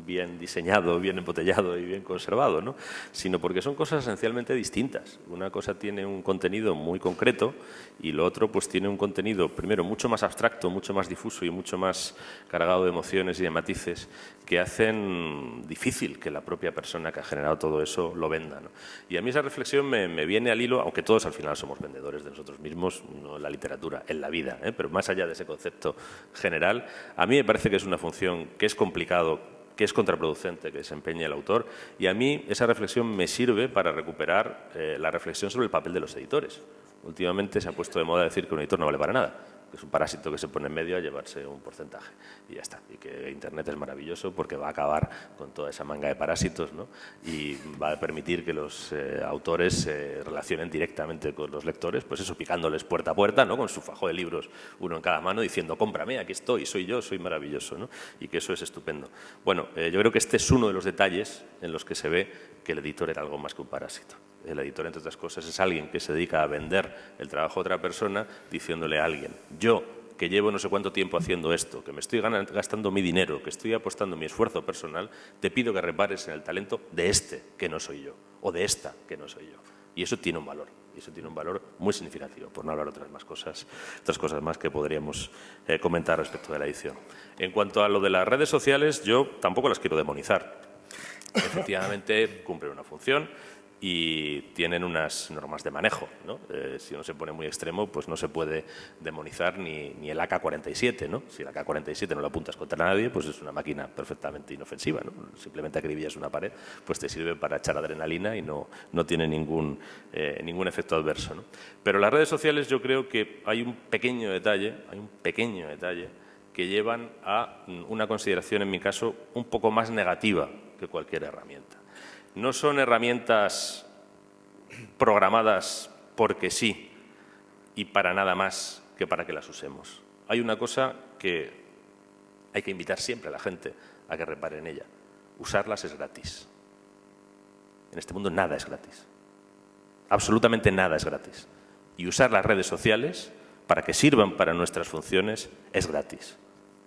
bien diseñado, bien embotellado y bien conservado, ¿no? Sino porque son cosas esencialmente distintas. Una cosa tiene un contenido muy concreto y lo otro pues tiene un contenido, primero, mucho más abstracto, mucho más difuso y mucho más cargado de emociones y de matices que hacen difícil que la propia persona que ha generado todo eso lo venda, ¿no? Y a mí esa reflexión me viene al hilo, aunque todos al final somos vendedores de nosotros mismos, no en la literatura, en la vida, ¿eh? Pero más allá de ese concepto general, a mí me parece que es una función que es complicado, que es contraproducente que desempeñe el autor, y a mí esa reflexión me sirve para recuperar la reflexión sobre el papel de los editores. Últimamente se ha puesto de moda decir que un editor no vale para nada, que es un parásito que se pone en medio a llevarse un porcentaje y ya está, y que Internet es maravilloso porque va a acabar con toda esa manga de parásitos, ¿no? Y va a permitir que los autores se relacionen directamente con los lectores, pues eso, picándoles puerta a puerta, ¿no? Con su fajo de libros, uno en cada mano, diciendo cómprame, aquí estoy, soy yo, soy maravilloso, ¿no? Y que eso es estupendo. Bueno, yo creo que este es uno de los detalles en los que se ve que el editor era algo más que un parásito. El editor, entre otras cosas, es alguien que se dedica a vender el trabajo de otra persona diciéndole a alguien: yo que llevo no sé cuánto tiempo haciendo esto, que me estoy gastando mi dinero, que estoy apostando mi esfuerzo personal, te pido que repares en el talento de este, que no soy yo, o de esta, que no soy yo. Y eso tiene un valor. Y eso tiene un valor muy significativo, por no hablar otras cosas más que podríamos comentar respecto de la edición. En cuanto a lo de las redes sociales, yo tampoco las quiero demonizar. Efectivamente, cumplen una función y tienen unas normas de manejo, ¿no? Si uno se pone muy extremo, pues no se puede demonizar ni el AK-47, ¿no? Si el AK-47 no lo apuntas contra nadie, pues es una máquina perfectamente inofensiva, ¿no? Simplemente acribillas una pared, pues te sirve para echar adrenalina y no tiene ningún efecto adverso, ¿no? Pero las redes sociales yo creo que hay un pequeño detalle que llevan a una consideración, en mi caso, un poco más negativa que cualquier herramienta. No son herramientas programadas porque sí y para nada más que para que las usemos. Hay una cosa que hay que invitar siempre a la gente a que repare en ella. Usarlas es gratis. En este mundo nada es gratis. Absolutamente nada es gratis. Y usar las redes sociales para que sirvan para nuestras funciones es gratis.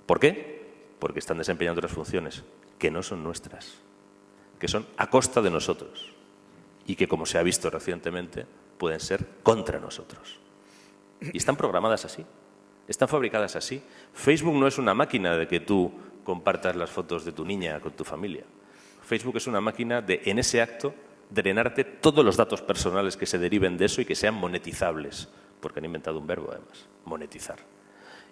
¿Por qué? Porque están desempeñando otras funciones que no son nuestras, que son a costa de nosotros y que, como se ha visto recientemente, pueden ser contra nosotros. Y están programadas así, están fabricadas así. Facebook no es una máquina de que tú compartas las fotos de tu niña con tu familia. Facebook es una máquina de, en ese acto, drenarte todos los datos personales que se deriven de eso y que sean monetizables, porque han inventado un verbo, además, monetizar.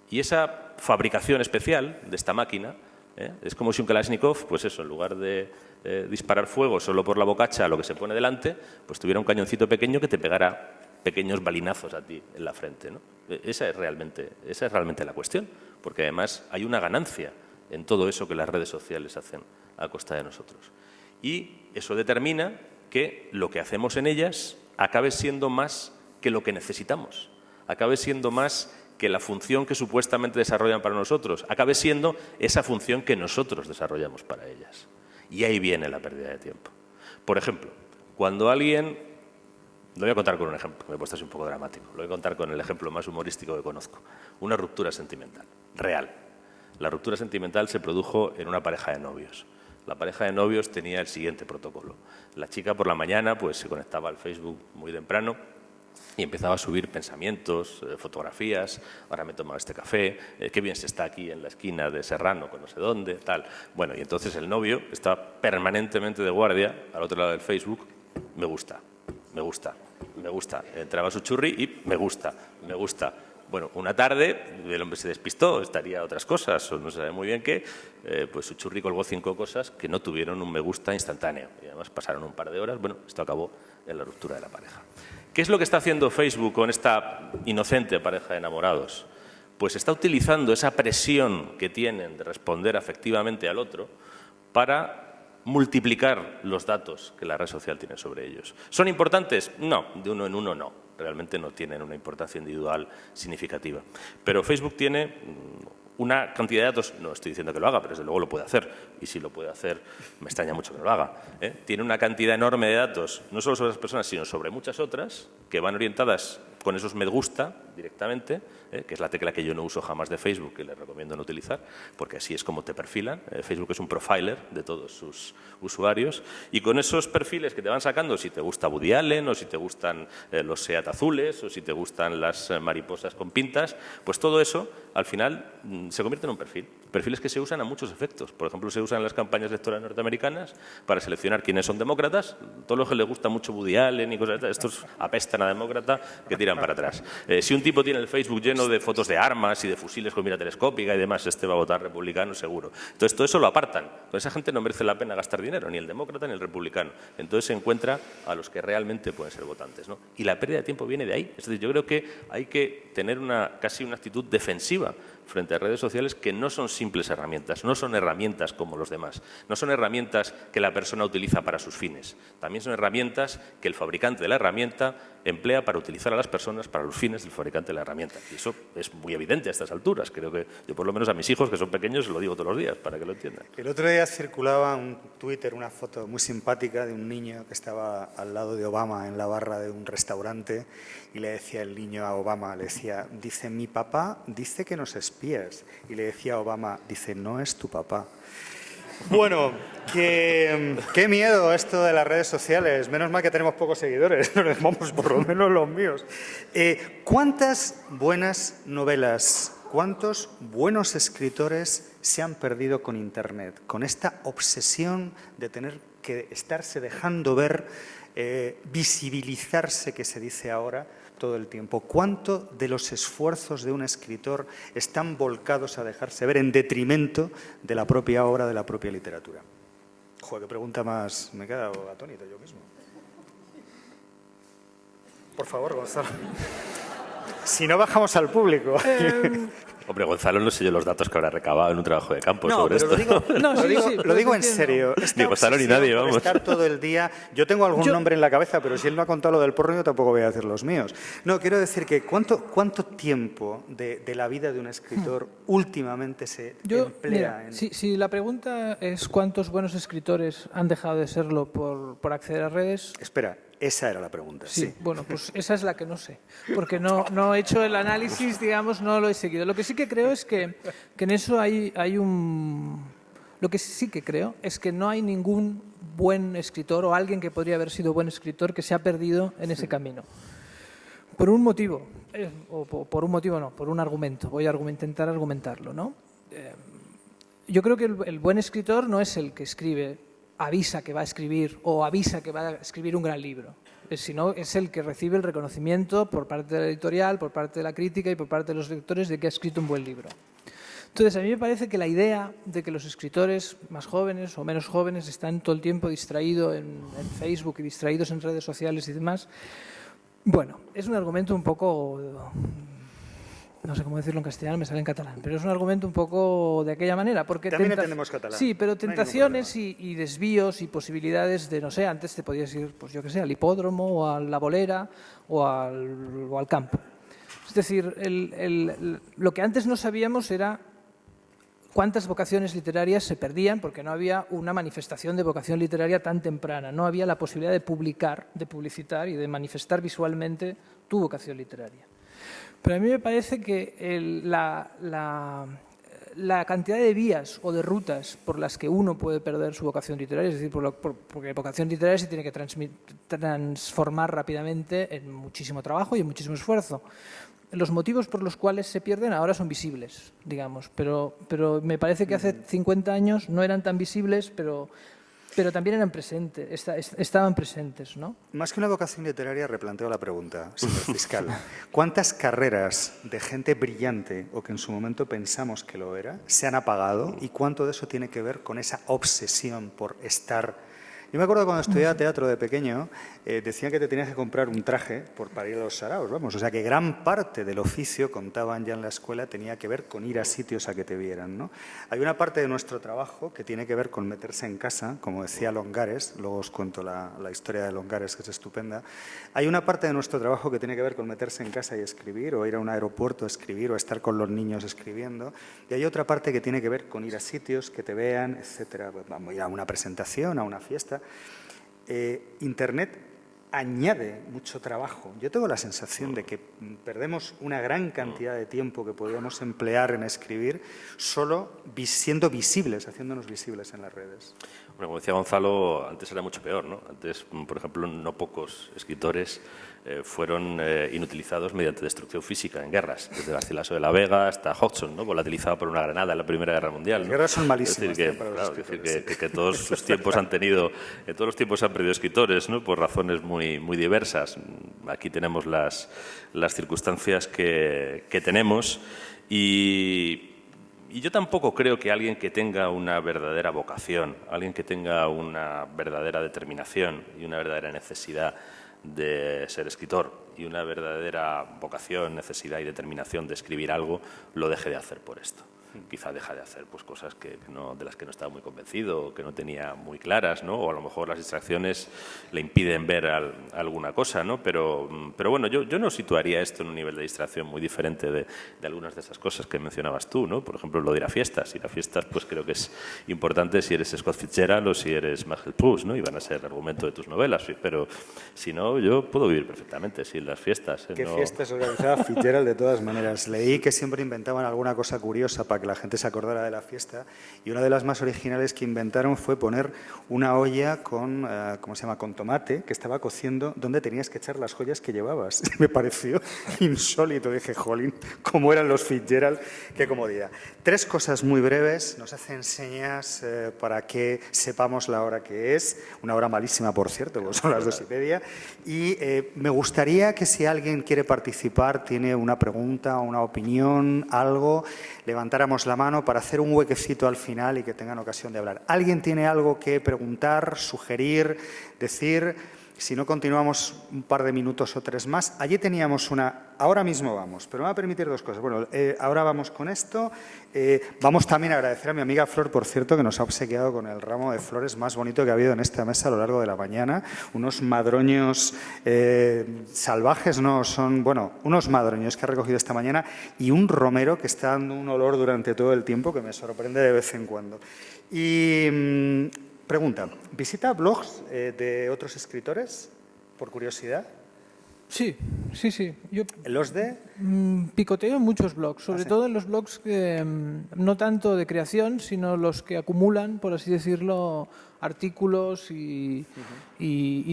Y esa fabricación especial de esta máquina es como si un Kalashnikov, pues eso, en lugar de disparar fuego solo por la bocacha a lo que se pone delante, pues tuviera un cañoncito pequeño que te pegara pequeños balinazos a ti en la frente, ¿no? Esa es realmente la cuestión, porque además hay una ganancia en todo eso que las redes sociales hacen a costa de nosotros. Y eso determina que lo que hacemos en ellas acabe siendo más que lo que necesitamos, acabe siendo más que la función que supuestamente desarrollan para nosotros, acabe siendo esa función que nosotros desarrollamos para ellas. Y ahí viene la pérdida de tiempo. Por ejemplo, cuando alguien... Lo voy a contar con un ejemplo, me he puesto así un poco dramático. Lo voy a contar con el ejemplo más humorístico que conozco. Una ruptura sentimental, real. La ruptura sentimental se produjo en una pareja de novios. La pareja de novios tenía el siguiente protocolo. La chica por la mañana pues, se conectaba al Facebook muy temprano y empezaba a subir pensamientos, fotografías, ahora me he tomado este café, qué bien se está aquí en la esquina de Serrano, con no sé dónde, tal. Bueno, y entonces el novio está permanentemente de guardia al otro lado del Facebook, me gusta, me gusta, me gusta. Entraba su churri y me gusta, me gusta. Bueno, una tarde el hombre se despistó, estaría a otras cosas, o no sabe muy bien qué, pues su churri colgó 5 cosas que no tuvieron un me gusta instantáneo. Y además pasaron un par de horas, bueno, esto acabó en la ruptura de la pareja. ¿Qué es lo que está haciendo Facebook con esta inocente pareja de enamorados? Pues está utilizando esa presión que tienen de responder afectivamente al otro para multiplicar los datos que la red social tiene sobre ellos. ¿Son importantes? No, de uno en uno no. Realmente no tienen una importancia individual significativa. Pero Facebook tiene una cantidad de datos, no estoy diciendo que lo haga, pero desde luego lo puede hacer. Y si lo puede hacer, me extraña mucho que no lo haga. Tiene una cantidad enorme de datos, no solo sobre esas personas, sino sobre muchas otras, que van orientadas con esos me gusta directamente, que es la tecla que yo no uso jamás de Facebook, que les recomiendo no utilizar, porque así es como te perfilan. Facebook es un profiler de todos sus usuarios, y con esos perfiles que te van sacando, si te gusta Woody Allen, o si te gustan los Seat azules, o si te gustan las mariposas con pintas, pues todo eso, al final, se convierte en un perfil. Perfiles que se usan a muchos efectos. Por ejemplo, se usan en las campañas electorales norteamericanas para seleccionar quiénes son demócratas. Todos los que les gusta mucho Woody Allen y cosas así, estos apestan a demócrata, que tiran para atrás. Si un tipo tiene el Facebook lleno de fotos de armas y de fusiles con mira telescópica y demás, este va a votar republicano seguro. Entonces, todo eso lo apartan. Con esa gente no merece la pena gastar dinero, ni el demócrata ni el republicano. Entonces, se encuentra a los que realmente pueden ser votantes, ¿no? Y la pérdida de tiempo viene de ahí. Es decir, yo creo que hay que tener casi una actitud defensiva frente a redes sociales que no son simples herramientas, no son herramientas como los demás, no son herramientas que la persona utiliza para sus fines, también son herramientas que el fabricante de la herramienta emplea para utilizar a las personas para los fines del fabricante de la herramienta. Y eso es muy evidente a estas alturas. Creo que yo, por lo menos a mis hijos, que son pequeños, lo digo todos los días para que lo entiendan. El otro día circulaba en Twitter una foto muy simpática de un niño que estaba al lado de Obama en la barra de un restaurante y le decía el niño a Obama, le decía, dice, mi papá dice que nos espías. Y le decía a Obama, dice, no es tu papá. Bueno, qué miedo esto de las redes sociales. Menos mal que tenemos pocos seguidores, vamos, por lo menos los míos. ¿Cuántas buenas novelas, cuántos buenos escritores se han perdido con Internet? Con esta obsesión de tener que estarse dejando ver, visibilizarse, que se dice ahora, todo el tiempo. ¿Cuánto de los esfuerzos de un escritor están volcados a dejarse ver en detrimento de la propia obra, de la propia literatura? Joder, qué pregunta más... Me he quedado atónito yo mismo. Por favor, Gonzalo. Si no, bajamos al público. Hombre, Gonzalo no sé yo los datos que habrá recabado en un trabajo de campo sobre esto. Lo digo en serio. Ni Gonzalo ni nadie, vamos. Estar todo el día... Yo tengo algún nombre en la cabeza, pero si él no ha contado lo del porno, yo tampoco voy a decir los míos. No, quiero decir que ¿cuánto tiempo de la vida de un escritor últimamente se emplea en...? Si la pregunta es cuántos buenos escritores han dejado de serlo por acceder a redes... Espera. Esa era la pregunta, sí. Bueno, pues esa es la que no sé, porque no he hecho el análisis, digamos, no lo he seguido. Lo que sí que creo es que en eso hay un... Lo que sí que creo es que no hay ningún buen escritor o alguien que podría haber sido buen escritor que se ha perdido en ese camino. Por un motivo, o por un motivo no, por un argumento. Voy a intentar argumentarlo, ¿no? Yo creo que el buen escritor no es el que escribe... avisa que va a escribir o avisa que va a escribir un gran libro, sino es el que recibe el reconocimiento por parte de la editorial, por parte de la crítica y por parte de los lectores de que ha escrito un buen libro. Entonces, a mí me parece que la idea de que los escritores más jóvenes o menos jóvenes están todo el tiempo distraídos en Facebook y distraídos en redes sociales y demás, bueno, es un argumento un poco... No sé cómo decirlo en castellano, me sale en catalán, pero es un argumento un poco de aquella manera. Porque también entendemos catalán. Sí, pero tentaciones y desvíos y posibilidades de, no sé, antes te podías ir, pues yo qué sé, al hipódromo o a la bolera o al campo. Es decir, lo que antes no sabíamos era cuántas vocaciones literarias se perdían porque no había una manifestación de vocación literaria tan temprana, no había la posibilidad de publicar, de publicitar y de manifestar visualmente tu vocación literaria. Pero a mí me parece que la cantidad de vías o de rutas por las que uno puede perder su vocación literaria, es decir, porque vocación literaria se tiene que transformar rápidamente en muchísimo trabajo y en muchísimo esfuerzo. Los motivos por los cuales se pierden ahora son visibles, digamos, pero me parece que hace 50 años no eran tan visibles, pero también eran presentes, estaban presentes, ¿no? Más que una vocación literaria, replanteo la pregunta, señor fiscal. ¿Cuántas carreras de gente brillante, o que en su momento pensamos que lo era, se han apagado? ¿Y cuánto de eso tiene que ver con esa obsesión por estar...? Yo me acuerdo cuando estudiaba teatro de pequeño, decían que te tenías que comprar un traje para ir a los saraos, vamos. O sea que gran parte del oficio, contaban ya en la escuela, tenía que ver con ir a sitios a que te vieran, ¿no? Hay una parte de nuestro trabajo que tiene que ver con meterse en casa, como decía Longares, luego os cuento la historia de Longares, que es estupenda. Hay una parte de nuestro trabajo que tiene que ver con meterse en casa y escribir, o ir a un aeropuerto a escribir, o estar con los niños escribiendo. Y hay otra parte que tiene que ver con ir a sitios que te vean, etcétera. Vamos a ir a una presentación, a una fiesta. Internet añade mucho trabajo. Yo tengo la sensación de que perdemos una gran cantidad de tiempo que podríamos emplear en escribir solo siendo visibles, haciéndonos visibles en las redes. Bueno, como decía Gonzalo, antes era mucho peor, ¿no? Antes, por ejemplo, no pocos escritores fueron inutilizados mediante destrucción física en guerras, desde Garcilaso de la Vega hasta Hodgson, ¿no? Volatilizado por una granada en la Primera Guerra Mundial, ¿no? Las guerras son malísimas. Es decir, que todos sus tiempos han tenido, en todos los tiempos han perdido escritores, ¿no? Por razones muy diversas. Aquí tenemos las circunstancias que tenemos y yo tampoco creo que alguien que tenga una verdadera vocación, alguien que tenga una verdadera determinación y una verdadera necesidad de ser escritor y una verdadera vocación, necesidad y determinación de escribir algo, lo deje de hacer por esto. quizá deja de hacer pues cosas de las que no estaba muy convencido, o que no tenía muy claras, ¿no? O a lo mejor las distracciones le impiden ver alguna cosa, ¿no? Pero bueno, yo no situaría esto en un nivel de distracción muy diferente de algunas de esas cosas que mencionabas tú, ¿no? Por ejemplo, lo de ir a fiestas. Ir a fiestas, pues creo que es importante si eres Scott Fitzgerald o si eres Marcel Proust, ¿no? Y van a ser el argumento de tus novelas, pero si no, yo puedo vivir perfectamente sin las fiestas. ¿Qué fiestas organizaba Fitzgerald de todas maneras? Leí que siempre inventaban alguna cosa curiosa para que la gente se acordara de la fiesta, y una de las más originales que inventaron fue poner una olla con, ¿cómo se llama?, con tomate, que estaba cociendo, donde tenías que echar las joyas que llevabas. Me pareció insólito. Dije, jolín, cómo eran los Fitzgerald, qué comodidad. 3 cosas muy breves, nos hacen señas para que sepamos la hora que es, una hora malísima, por cierto, porque son las 2:30, y me gustaría que si alguien quiere participar, tiene una pregunta, una opinión, algo, levantáramos la mano para hacer un huequecito al final y que tengan ocasión de hablar. ¿Alguien tiene algo que preguntar, sugerir, decir? Si no, continuamos un par de minutos o 3 más. Allí teníamos una... Ahora mismo vamos, pero me va a permitir 2 cosas. Bueno, ahora vamos con esto. Vamos también a agradecer a mi amiga Flor, por cierto, que nos ha obsequiado con el ramo de flores más bonito que ha habido en esta mesa a lo largo de la mañana. Unos madroños salvajes, no, son, bueno, unos madroños que ha recogido esta mañana, y un romero que está dando un olor durante todo el tiempo que me sorprende de vez en cuando. Y... pregunta, ¿visita blogs de otros escritores, por curiosidad? Sí. Yo ¿Los de? picoteo en muchos blogs, sobre todo en los blogs que no tanto de creación, sino los que acumulan, por así decirlo, artículos y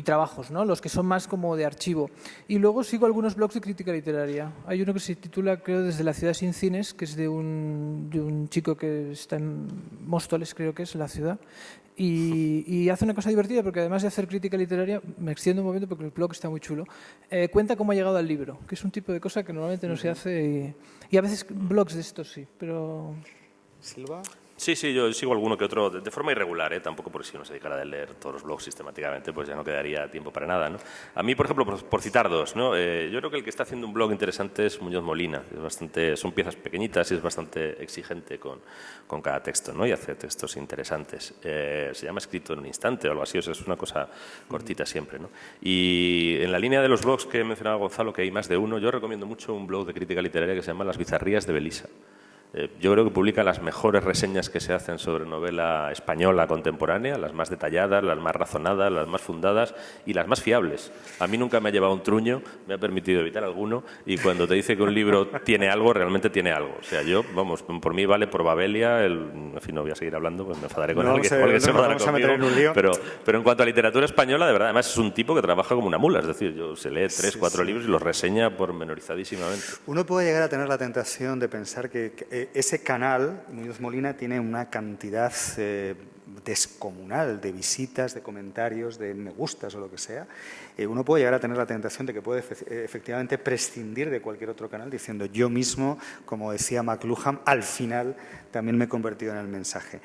trabajos, ¿no? Los que son más como de archivo. Y luego sigo algunos blogs de crítica literaria. Hay uno que se titula, creo, Desde la ciudad sin cines, que es de un chico que está en Móstoles, creo que es la ciudad, y hace una cosa divertida, porque además de hacer crítica literaria, me extiendo un momento porque el blog está muy chulo, cuenta cómo ha llegado al libro, que es un tipo de cosa que normalmente no se hace, y a veces blogs de estos sí, pero... ¿Silva? Sí, yo sigo alguno que otro de forma irregular, tampoco porque si uno se dedicara a leer todos los blogs sistemáticamente, pues ya no quedaría tiempo para nada, ¿no? A mí, por ejemplo, por citar 2, ¿no? Yo creo que el que está haciendo un blog interesante es Muñoz Molina. Son piezas pequeñitas y es bastante exigente con cada texto, ¿no? Y hace textos interesantes. Se llama Escrito en un instante o algo así, o sea, es una cosa cortita siempre, ¿no? Y en la línea de los blogs que mencionaba Gonzalo, que hay más de uno, yo recomiendo mucho un blog de crítica literaria que se llama Las bizarrías de Belisa. Yo creo que publica las mejores reseñas que se hacen sobre novela española contemporánea, las más detalladas, las más razonadas, las más fundadas y las más fiables. A mí nunca me ha llevado un truño, me ha permitido evitar alguno, y cuando te dice que un libro tiene algo, realmente tiene algo. O sea, yo, vamos, por mí vale por Babelia, en fin, no voy a seguir hablando, pues me enfadaré con alguien, porque se enfadará conmigo, pero en cuanto a literatura española, de verdad, además es un tipo que trabaja como una mula, es decir, se lee 3, 4 libros y los reseña pormenorizadísimamente. Uno puede llegar a tener la tentación de pensar que ese canal, Muñoz Molina, tiene una cantidad descomunal de visitas, de comentarios, de me gustas o lo que sea. Uno puede llegar a tener la tentación de que puede efectivamente prescindir de cualquier otro canal diciendo yo mismo, como decía McLuhan, al final también me he convertido en el mensaje.